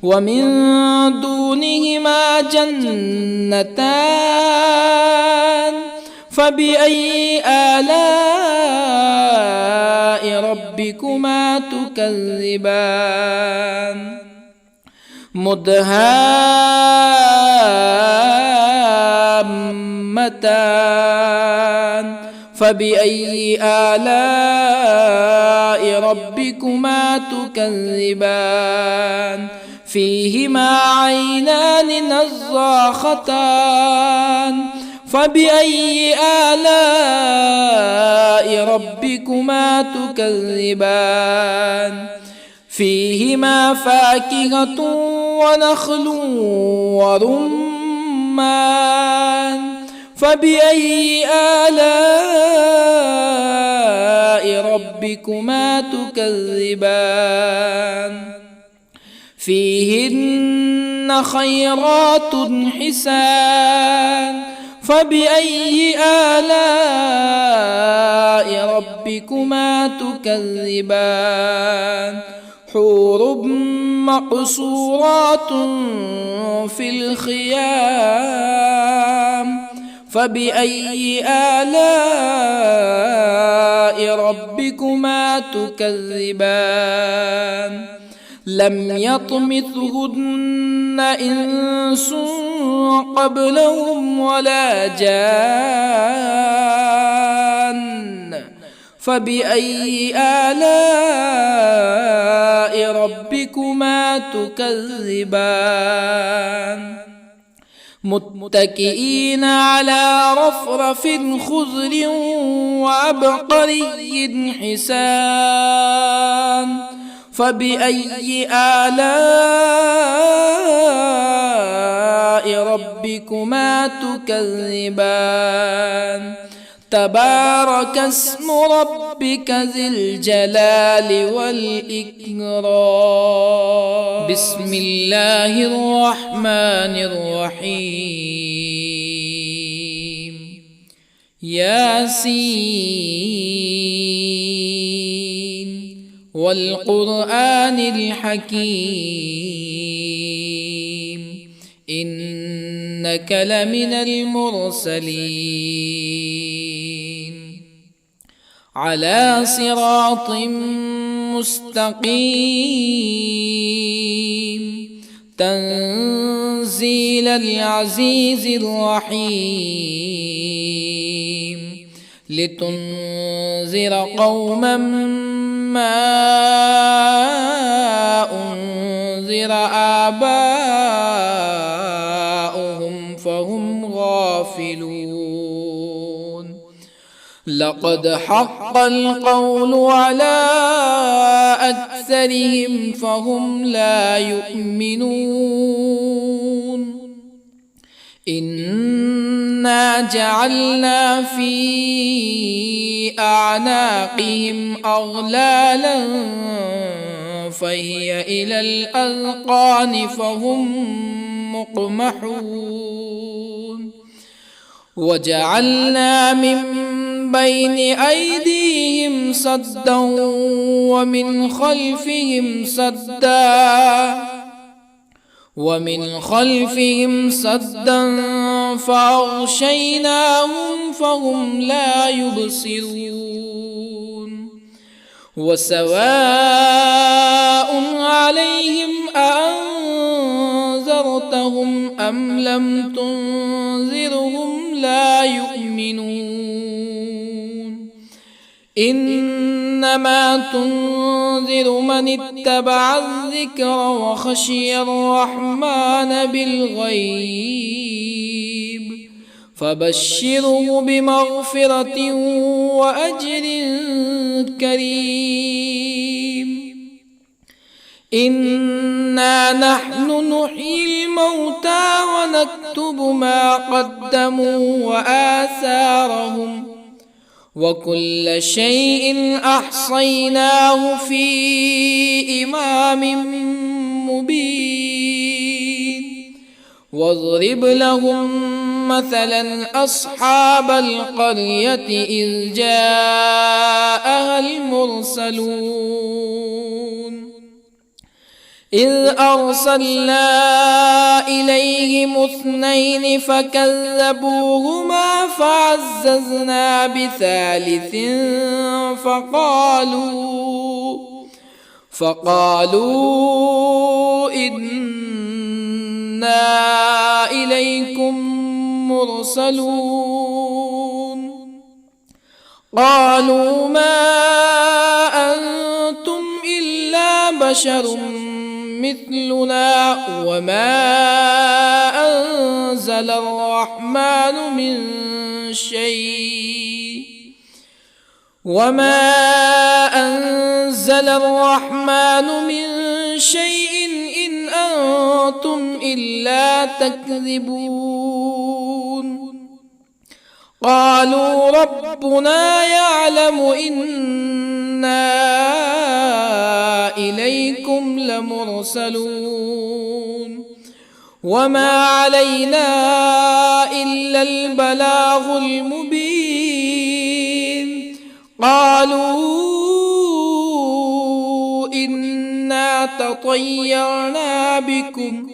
ومن دونهما جنتان فبأي آلاء ربكما تكذبان مدهامتان فبأي آلاء ربكما تكذبان فيهما عينان نضاختان فبأي آلاء ربكما تكذبان فيهما فاكهة ونخل ورمان فبأي آلاء ربكما تكذبان فيهن خيرات حسان فبأي آلاء ربكما تكذبان حور مقصورات في الخيام فبأي آلاء ربكما تكذبان لم يطمثهن إنس قبلهم ولا جان فبأي آلاء ربكما تكذبان متكئين على رفرف خضر وعبقري حسان فبأي آلاء ربكما تكذبان تبارك اسم ربك ذي الجلال والإكرام بسم الله الرحمن الرحيم ياسين والقرآن الحكيم إنك لمن المرسلين على صراط مستقيم تنزيل العزيز الرحيم لتنذر قوما ما أنذر آباؤهم فهم غافلون لقد حق القول على أكثرهم فهم لا يؤمنون إنا جعلنا في أعناقهم أغلالا فهي إلى الأذقان فهم مقمحون وجعلنا من بين أيديهم سدا ومن خلفهم سدا فأغشيناهم فهم لا يبصرون وسواء عليهم أأنذرتهم أم لم تنذرهم لا يؤمنون إنما تنذر من اتبع الذكر وخشي الرحمن بالغيب فبشره بمغفرة وأجر كريم إنا نحن نحيي الموتى ونكتب ما قدموا وآثارهم وكل شيء أحصيناه في إمام مبين واضرب لهم مثلا أصحاب القرية إذ جاءها المرسلون إذ أرسلنا إليهم اثنين فكذبوهما فعززنا بثالث فقالوا إنا إليكم مرسلون قالوا ما أنتم إلا بشر مثلنا وما أنزل الرحمن من شيء إن أنتم إلا تكذبون قالوا ربنا يعلم إنا إليكم لمرسلون وما علينا إلا البلاغ المبين قالوا إنا تطيرنا بكم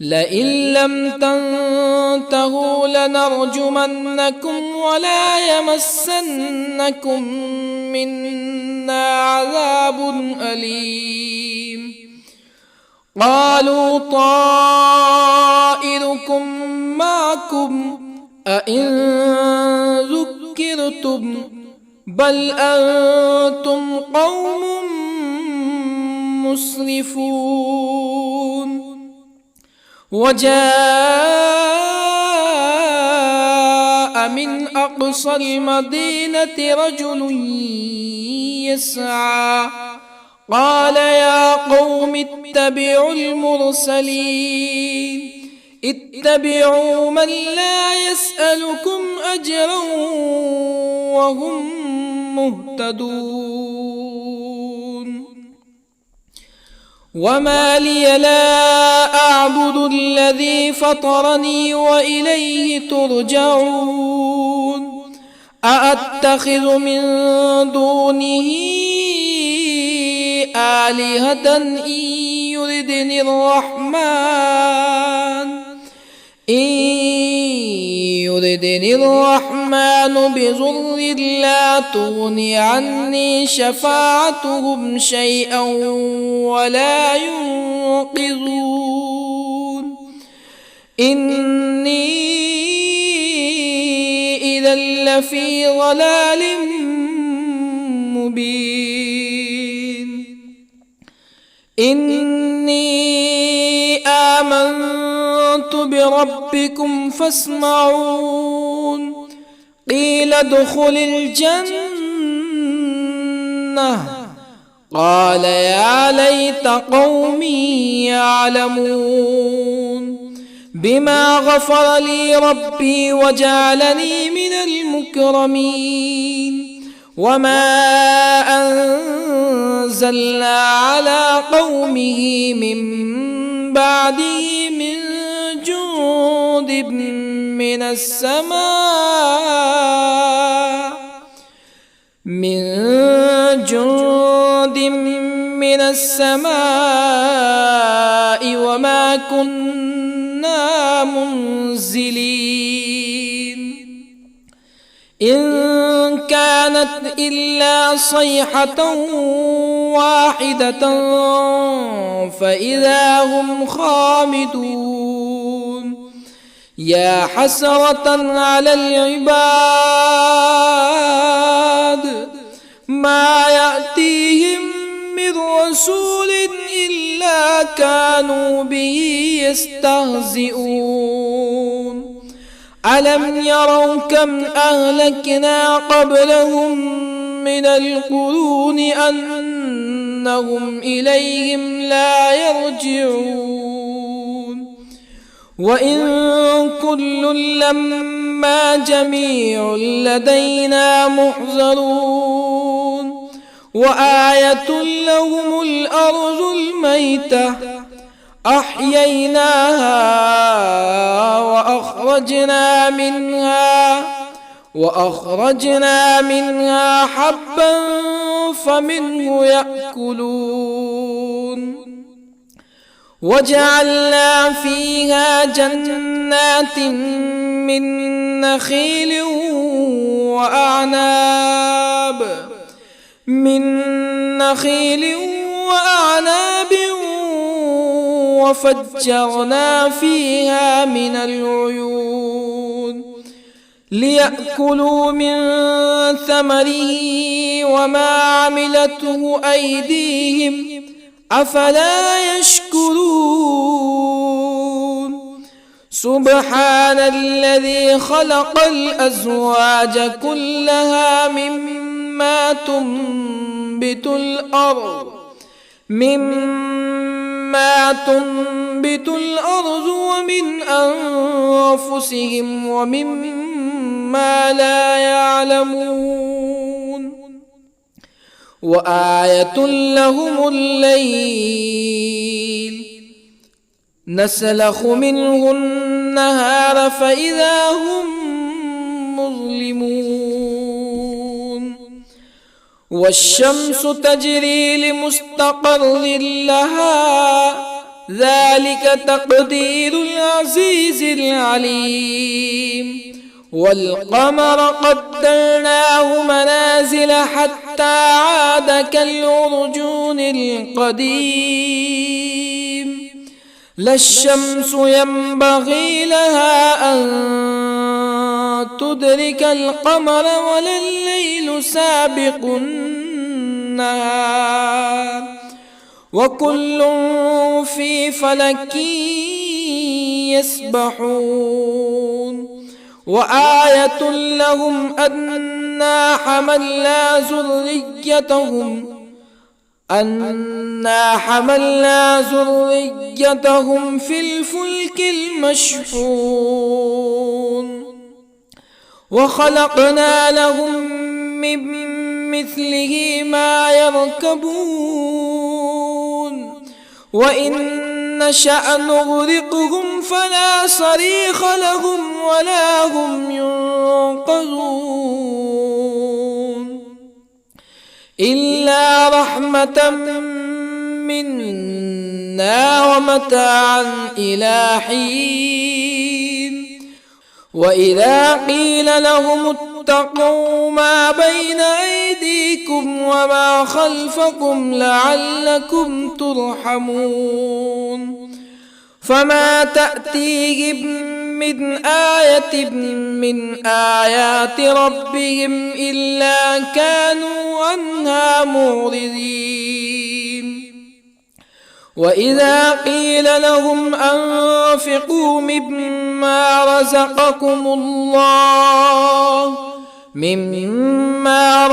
لئن لم تنتهوا لنرجمنكم ولا يمسنكم منا عذاب أليم قالوا طائركم معكم أئن ذكرتم بل أنتم قوم مسرفون وجاء من أقصى المدينة رجل يسعى قال يا قوم اتبعوا المرسلين اتبعوا من لا يسألكم أجرا وهم مهتدون وما لي لا أعبد الذي فطرني وإليه ترجعون أأتخذ من دونه آلهة إن يردني الرحمن بضر لا تغني عني شفاعتهم شيئا ولا ينقذون إني إذا لفي ضلال مبين إني آمنت بربكم فاسمعون قيل ادخل الجنة قال يا ليت قومي يعلمون بما غفر لي ربي وجعلني من المكرمين وما أنزلنا على قومه من بعده من جند من السماء وما كنا منزلين إن كانت إلا صيحة واحدة فإذا هم خامدون يا حسرة على العباد ما يأتيهم من رسول إلا كانوا به يستهزئون ألم يروا كم أهلكنا قبلهم من القرون أنهم إليهم لا يرجعون وإن كل لما جميع لدينا محضرون وآية لهم الأرض الميتة أحييناها وأخرجنا منها حبا فمنه يأكلون وجعلنا فيها جنات من نخيل وأعناب وفجرنا فيها من العيون ليأكلوا من ثمره وما عملته أيديهم أفلا يشكرون سبحان الذي خلق الأزواج كلها مما تنبت الأرض ومن أنفسهم ومما لا يعلمون وآية لهم الليل نسلخ منه النهار فإذا هم مظلمون والشمس تجري لمستقر لها ذلك تقدير العزيز العليم والقمر قدرناه منازل حتى عاد كالعرجون القديم لا الشمس ينبغي لها أن تدرك القمر ولا الليل سابق النهار وكل في فلك يسبحون وآية لهم أنا حملنا ذريتهم في الفلك المشحون وخلقنا لهم من مثله ما يركبون وإن نشأ نغرقهم فلا صريخ لهم ولا هم ينقذون إلا رحمة منا ومتاعا إلى حين وإذا قيل لهم اتقوا ما بين أيديكم وما خلفكم لعلكم ترحمون فما تأتيهم من آية من آيات ربهم إلا كانوا عنها معرضين وإذا قيل لهم أنفقوا مما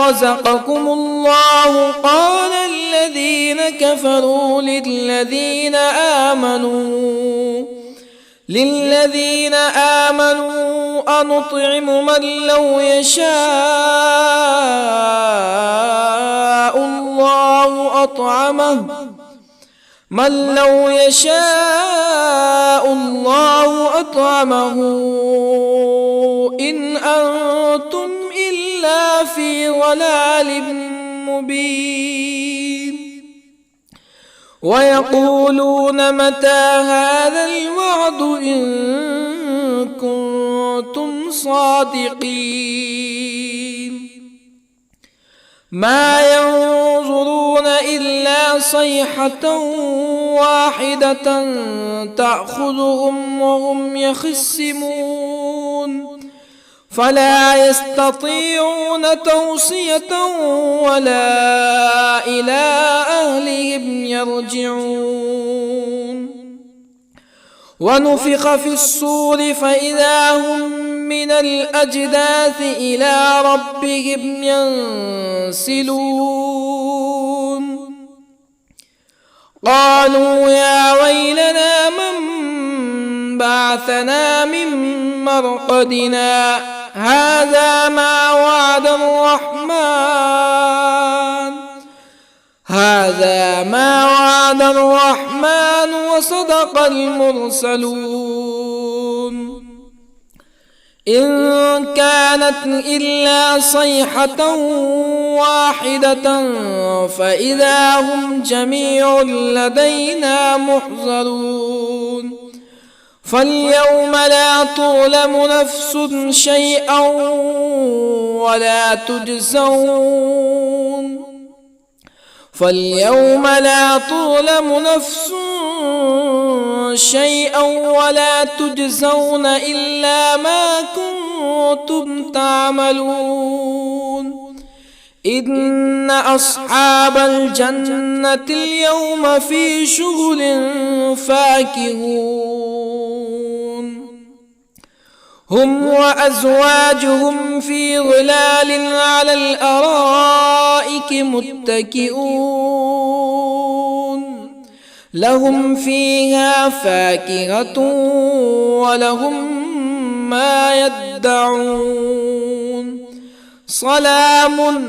رزقكم الله قال الذين كفروا للذين آمنوا أنطعم من لو يشاء الله أطعمه إن أنتم إلا في ضلال مبين ويقولون متى هذا الوعد إن كنتم صادقين ما ينظرون إلا صيحة واحدة تأخذهم وهم يخصمون فلا يستطيعون توصية ولا إلى أهلهم يرجعون ونفخ في الصور فإذا هم من الأجداث إلى ربهم ينسلون قالوا يا ويلنا من بعثنا من مرقدنا هذا ما وعد الرحمن وصدق المرسلون إن كانت إلا صيحة واحدة فإذا هم جميع لدينا محضرون فاليوم لا تظلم نفس شيئا ولا تجزون إلا ما كنتم تعملون إن أصحاب الجنة اليوم في شغل فاكهون هم وأزواجهم في ظلال على الأرائك متكئون لهم فيها فاكهة ولهم ما يدعون سلام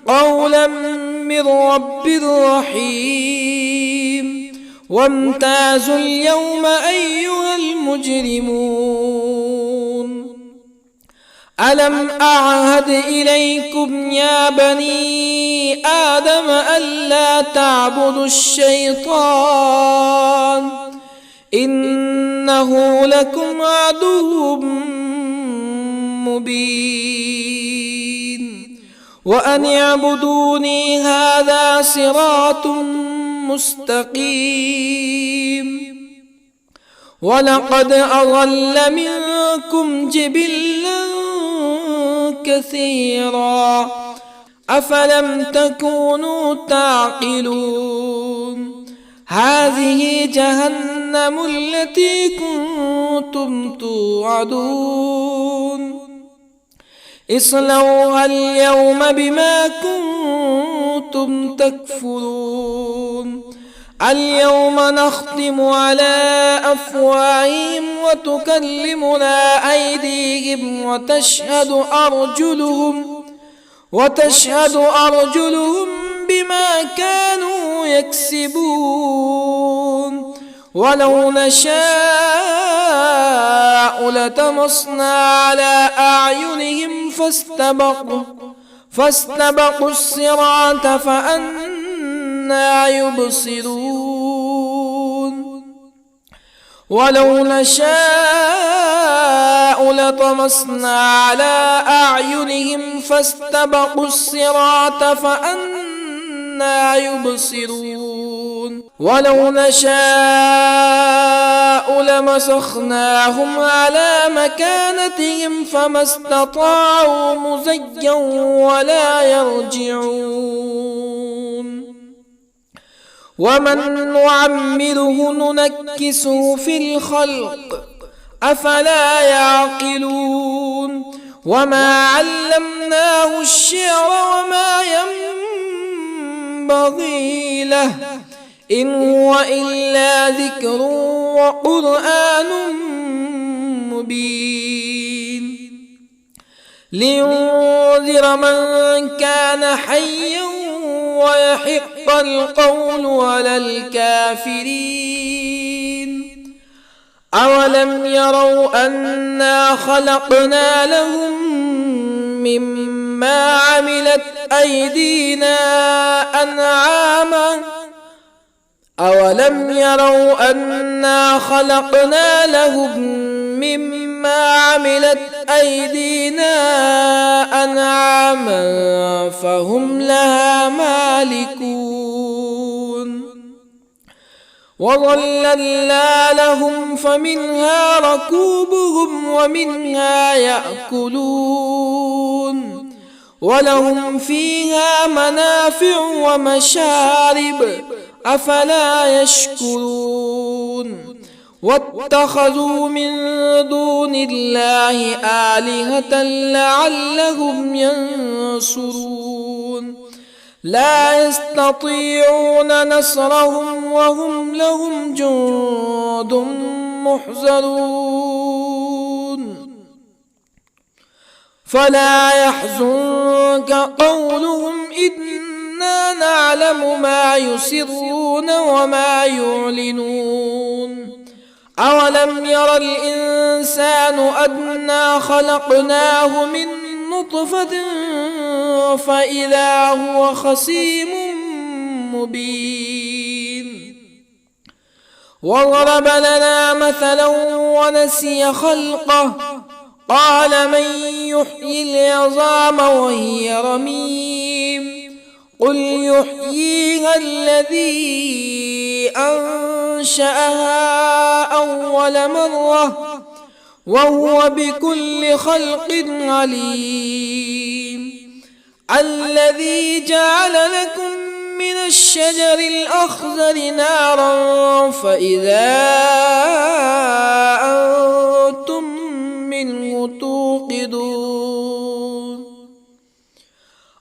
قولا من رب رحيم وامتازوا اليوم أيها المجرمون ألم أعهد إليكم يا بني آدم ألا تعبدوا الشيطان إنه لكم عدو مبين وأن اعبدوني هذا صراط مستقيم ولقد أضل منكم جبلا كثيرا أفلم تكونوا تعقلون هذه جهنم التي كنتم توعدون اصلوها اليوم بما كنتم تكفرون اليوم نختم على أفواههم وتكلمنا أيديهم وتشهد أرجلهم بما كانوا يكسبون ولو نشاء لطمسنا على أعينهم فاستبقوا الصراط فأنى يبصرون ولو نشاء لطمسنا على أعينهم فاستبقوا الصراط فأنى يبصرون ولو نشاء لمسخناهم على مكانتهم فما استطاعوا مزيا ولا يرجعون ومن نعمره ننكسه في الخلق أفلا يعقلون وما علمناه الشعر وما ينبغي له إن هو إلا ذكر وقرآن مبين لينذر من كان حيا ويحق القول على الكافرين أولم يروا أنا خلقنا لهم مما عملت أيدينا أنعاما فهم لها مالكون وظللنا لهم فمنها ركوبهم ومنها يأكلون ولهم فيها منافع ومشارب أفلا يشكرون واتخذوا من دون الله آلهة لعلهم ينصرون لا يستطيعون نصرهم وهم لهم جند محضرون فلا يحزنك قولهم إنا نعلم ما يسرون وما يعلنون أولم ير الإنسان أنا خلقناه من نطفة فإذا هو خصيم مبين وضرب لنا مثلا ونسي خلقه قال من يحيي العظام وهي رميم قل يحييها الذي أنشأها أول مرة وهو بكل خلق عليم الذي جعل لكم من الشجر الأخضر نارا فإذا أنتم منه توقدون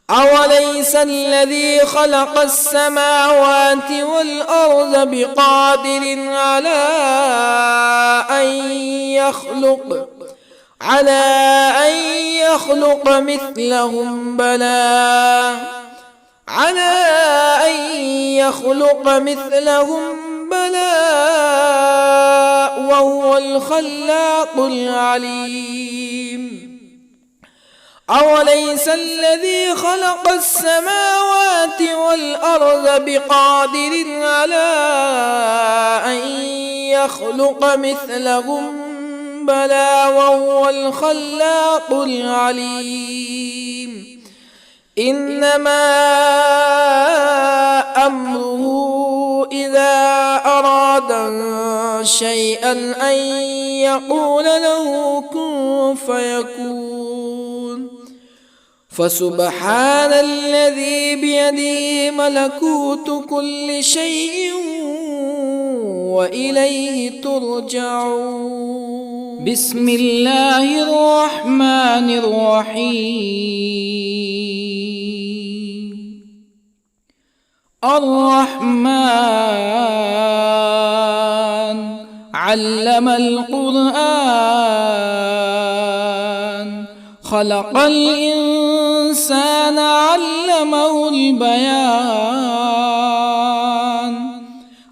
أوليس الذي خلق السماوات والأرض بقادر على أن يخلق مثلهم بلى وهو الخلاق العليم أوليس الذي خلق السماوات والأرض بقادر على أن يخلق مثلهم بلى وهو الخلاق العليم إنما أمره إذا أراد شيئا أن يقول له كن فيكون فسبحان الذي بيده ملكوت كل شيء وإليه ترجعون. بسم الله الرحمن الرحيم. الرحمن علم القرآن خلق الإنسان علمه البيان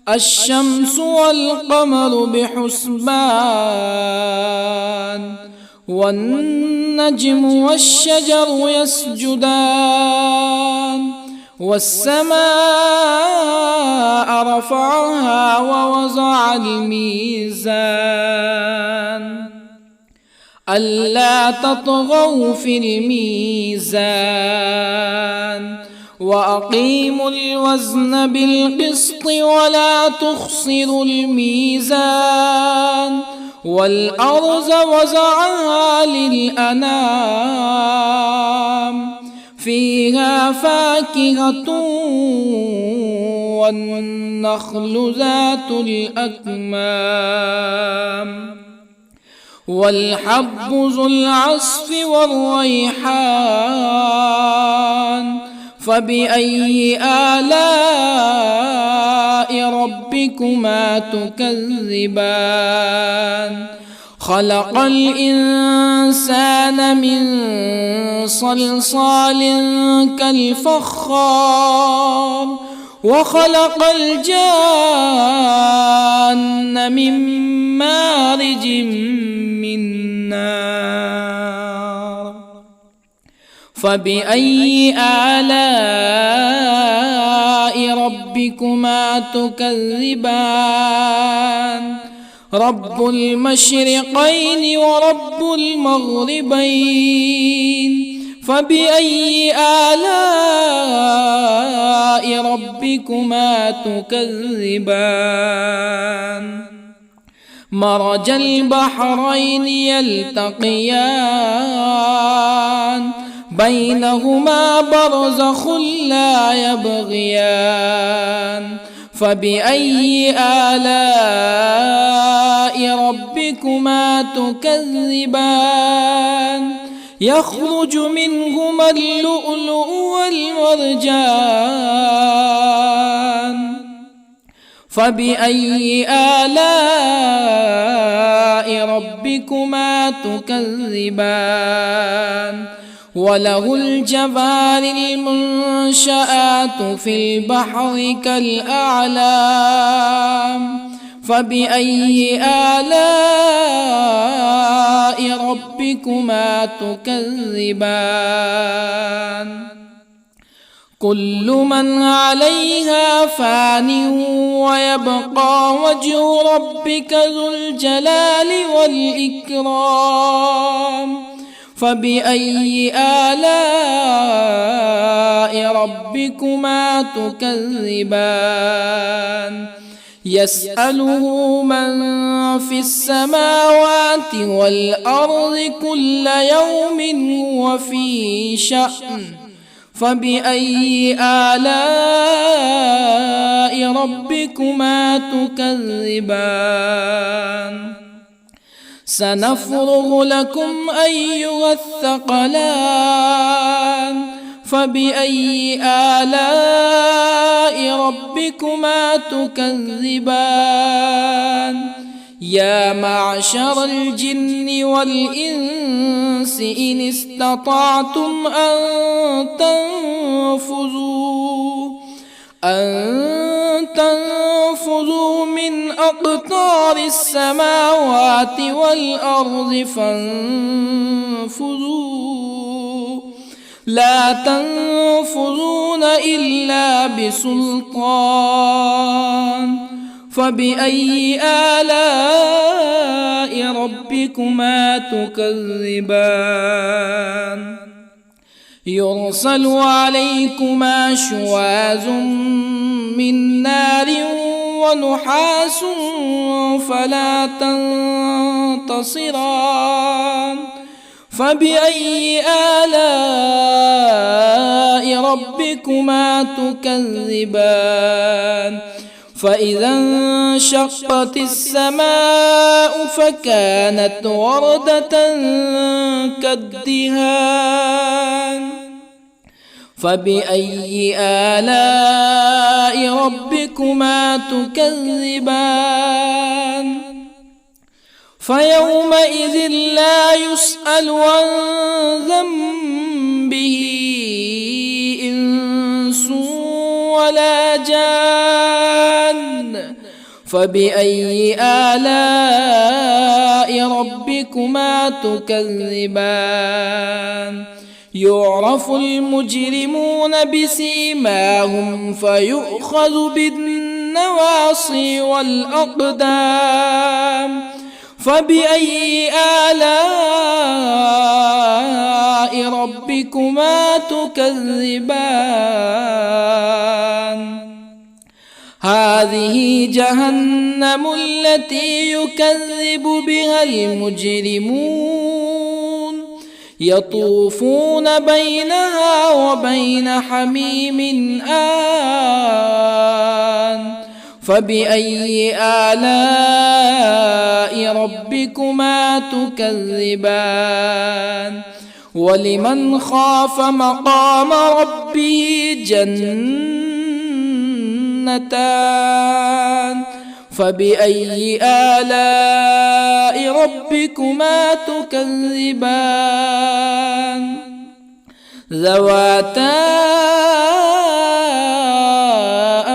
الشمس والقمر بحسبان والنجم والشجر يسجدان والسماء رفعها ووضع الميزان ألا تطغوا في الميزان وأقيموا الوزن بالقسط ولا تخسروا الميزان والأرض وضعها للأنام فيها فاكهة والنخل ذات الأكمام والحب ذو العصف والريحان فبأي آلاء ربكما تكذبان خلق الإنسان من صلصال كالفخار وخلق الجان من مارج من نار فبأي آلاء ربكما تكذبان رب المشرقين ورب المغربين فبأي آلاء ربكما تكذبان مرج البحرين يلتقيان بينهما برزخ لا يبغيان فبأي آلاء ربكما تكذبان يخرج منهما اللؤلؤ والمرجان فبأي آلاء ربكما تكذبان وله الجوار المنشآت في البحر كالأعلام فبأي آلاء ربكما تكذبان كل من عليها فان ويبقى وجه ربك ذو الجلال والإكرام فبأي آلاء ربكما تكذبان يسأله من في السماوات والأرض كل يوم هو في شأن فبأي آلاء ربكما تكذبان سنفرغ لكم أيها الثقلان فبأي آلاء ربكما تكذبان يا معشر الجن والإنس إن استطعتم أن تنفذوا من أقطار السماوات والأرض فانفذوا لا تنفذون إلا بسلطان فبأي آلاء ربكما تكذبان يرسل عليكما شواظ من نار ونحاس فلا تنتصران فبأي آلاء ربكما تكذبان فإذا انشقت السماء فكانت وردة كالدهان فبأي آلاء ربكما تكذبان فيومئذ لا يسأل عن ذنبه إنس ولا جان فبأي آلاء ربكما تكذبان يعرف المجرمون بسيماهم فيؤخذ بالنواصي والأقدام فبأي آلاء ربكما تكذبان هذه جهنم التي يكذب بها المجرمون يطوفون بينها وبين حميم آن فبأي آلاء ربكما تكذبان ولمن خاف مقام ربه جنتان فبأي آلاء ربكما تكذبان ذواتا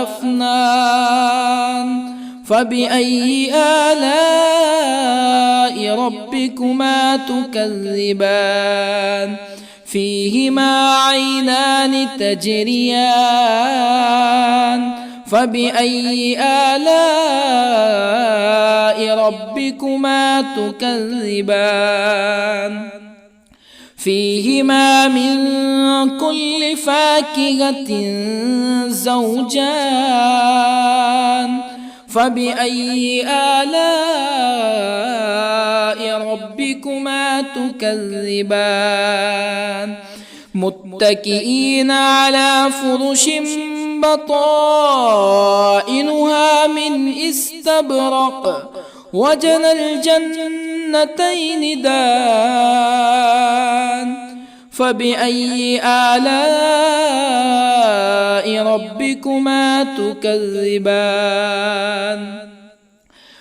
أفنان فبأي آلاء ربكما تكذبان فيهما عينان تجريان فبأي آلاء ربكما تكذبان فيهما من كل فاكهة زوجان فبأي آلاء ربكما تكذبان متكئين على فرش بطائنها من استبرق وجنى الجنتين دان فبأي آلاء ربكما تكذبان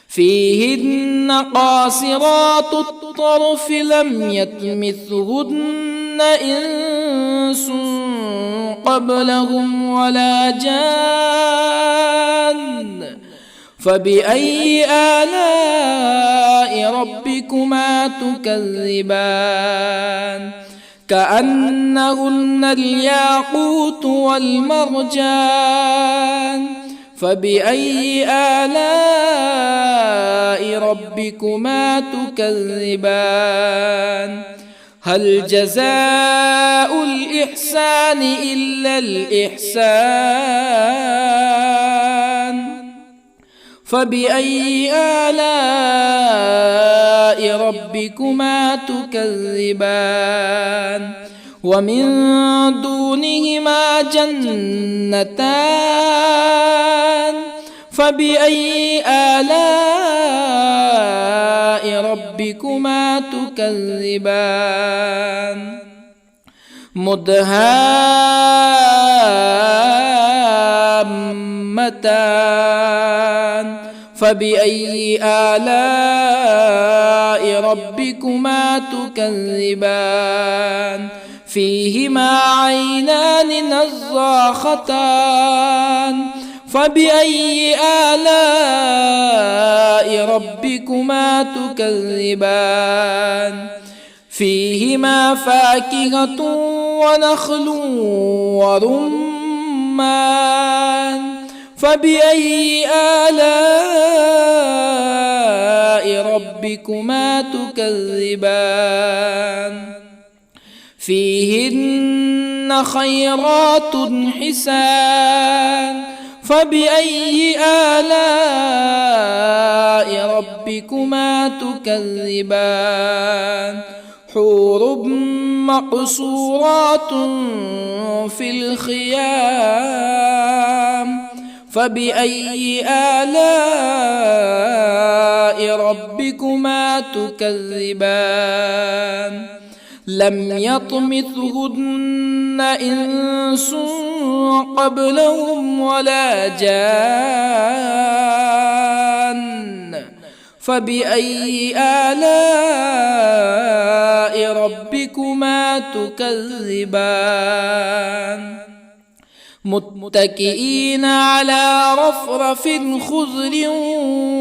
فيهن قاصرات الطرف لم يطمثهن إنس قبلهم ولا جان فبأي آلاء ربكما تكذبان كأنهن الياقوت والمرجان فبأي آلاء ربكما تكذبان هل جزاء الإحسان إلا الإحسان فبأي آلاء ربكما تكذبان ومن دونهما جنتان فبأي آلاء ربكما تكذبان مدهامتان فبأي آلاء ربكما تكذبان فيهما عينان نضاختان فبأي آلاء ربكما تكذبان فيهما فاكهة ونخل ورمان فبأي آلاء ربكما تكذبان فيهن خيرات حسان فبأي آلاء ربكما تكذبان حور مقصورات في الخيام فبأي آلاء ربكما تكذبان لم يطمثهن إنس قبلهم ولا جان فبأي آلاء ربكما تكذبان متكئين على رفرف خضر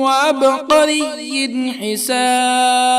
وعبقري حسان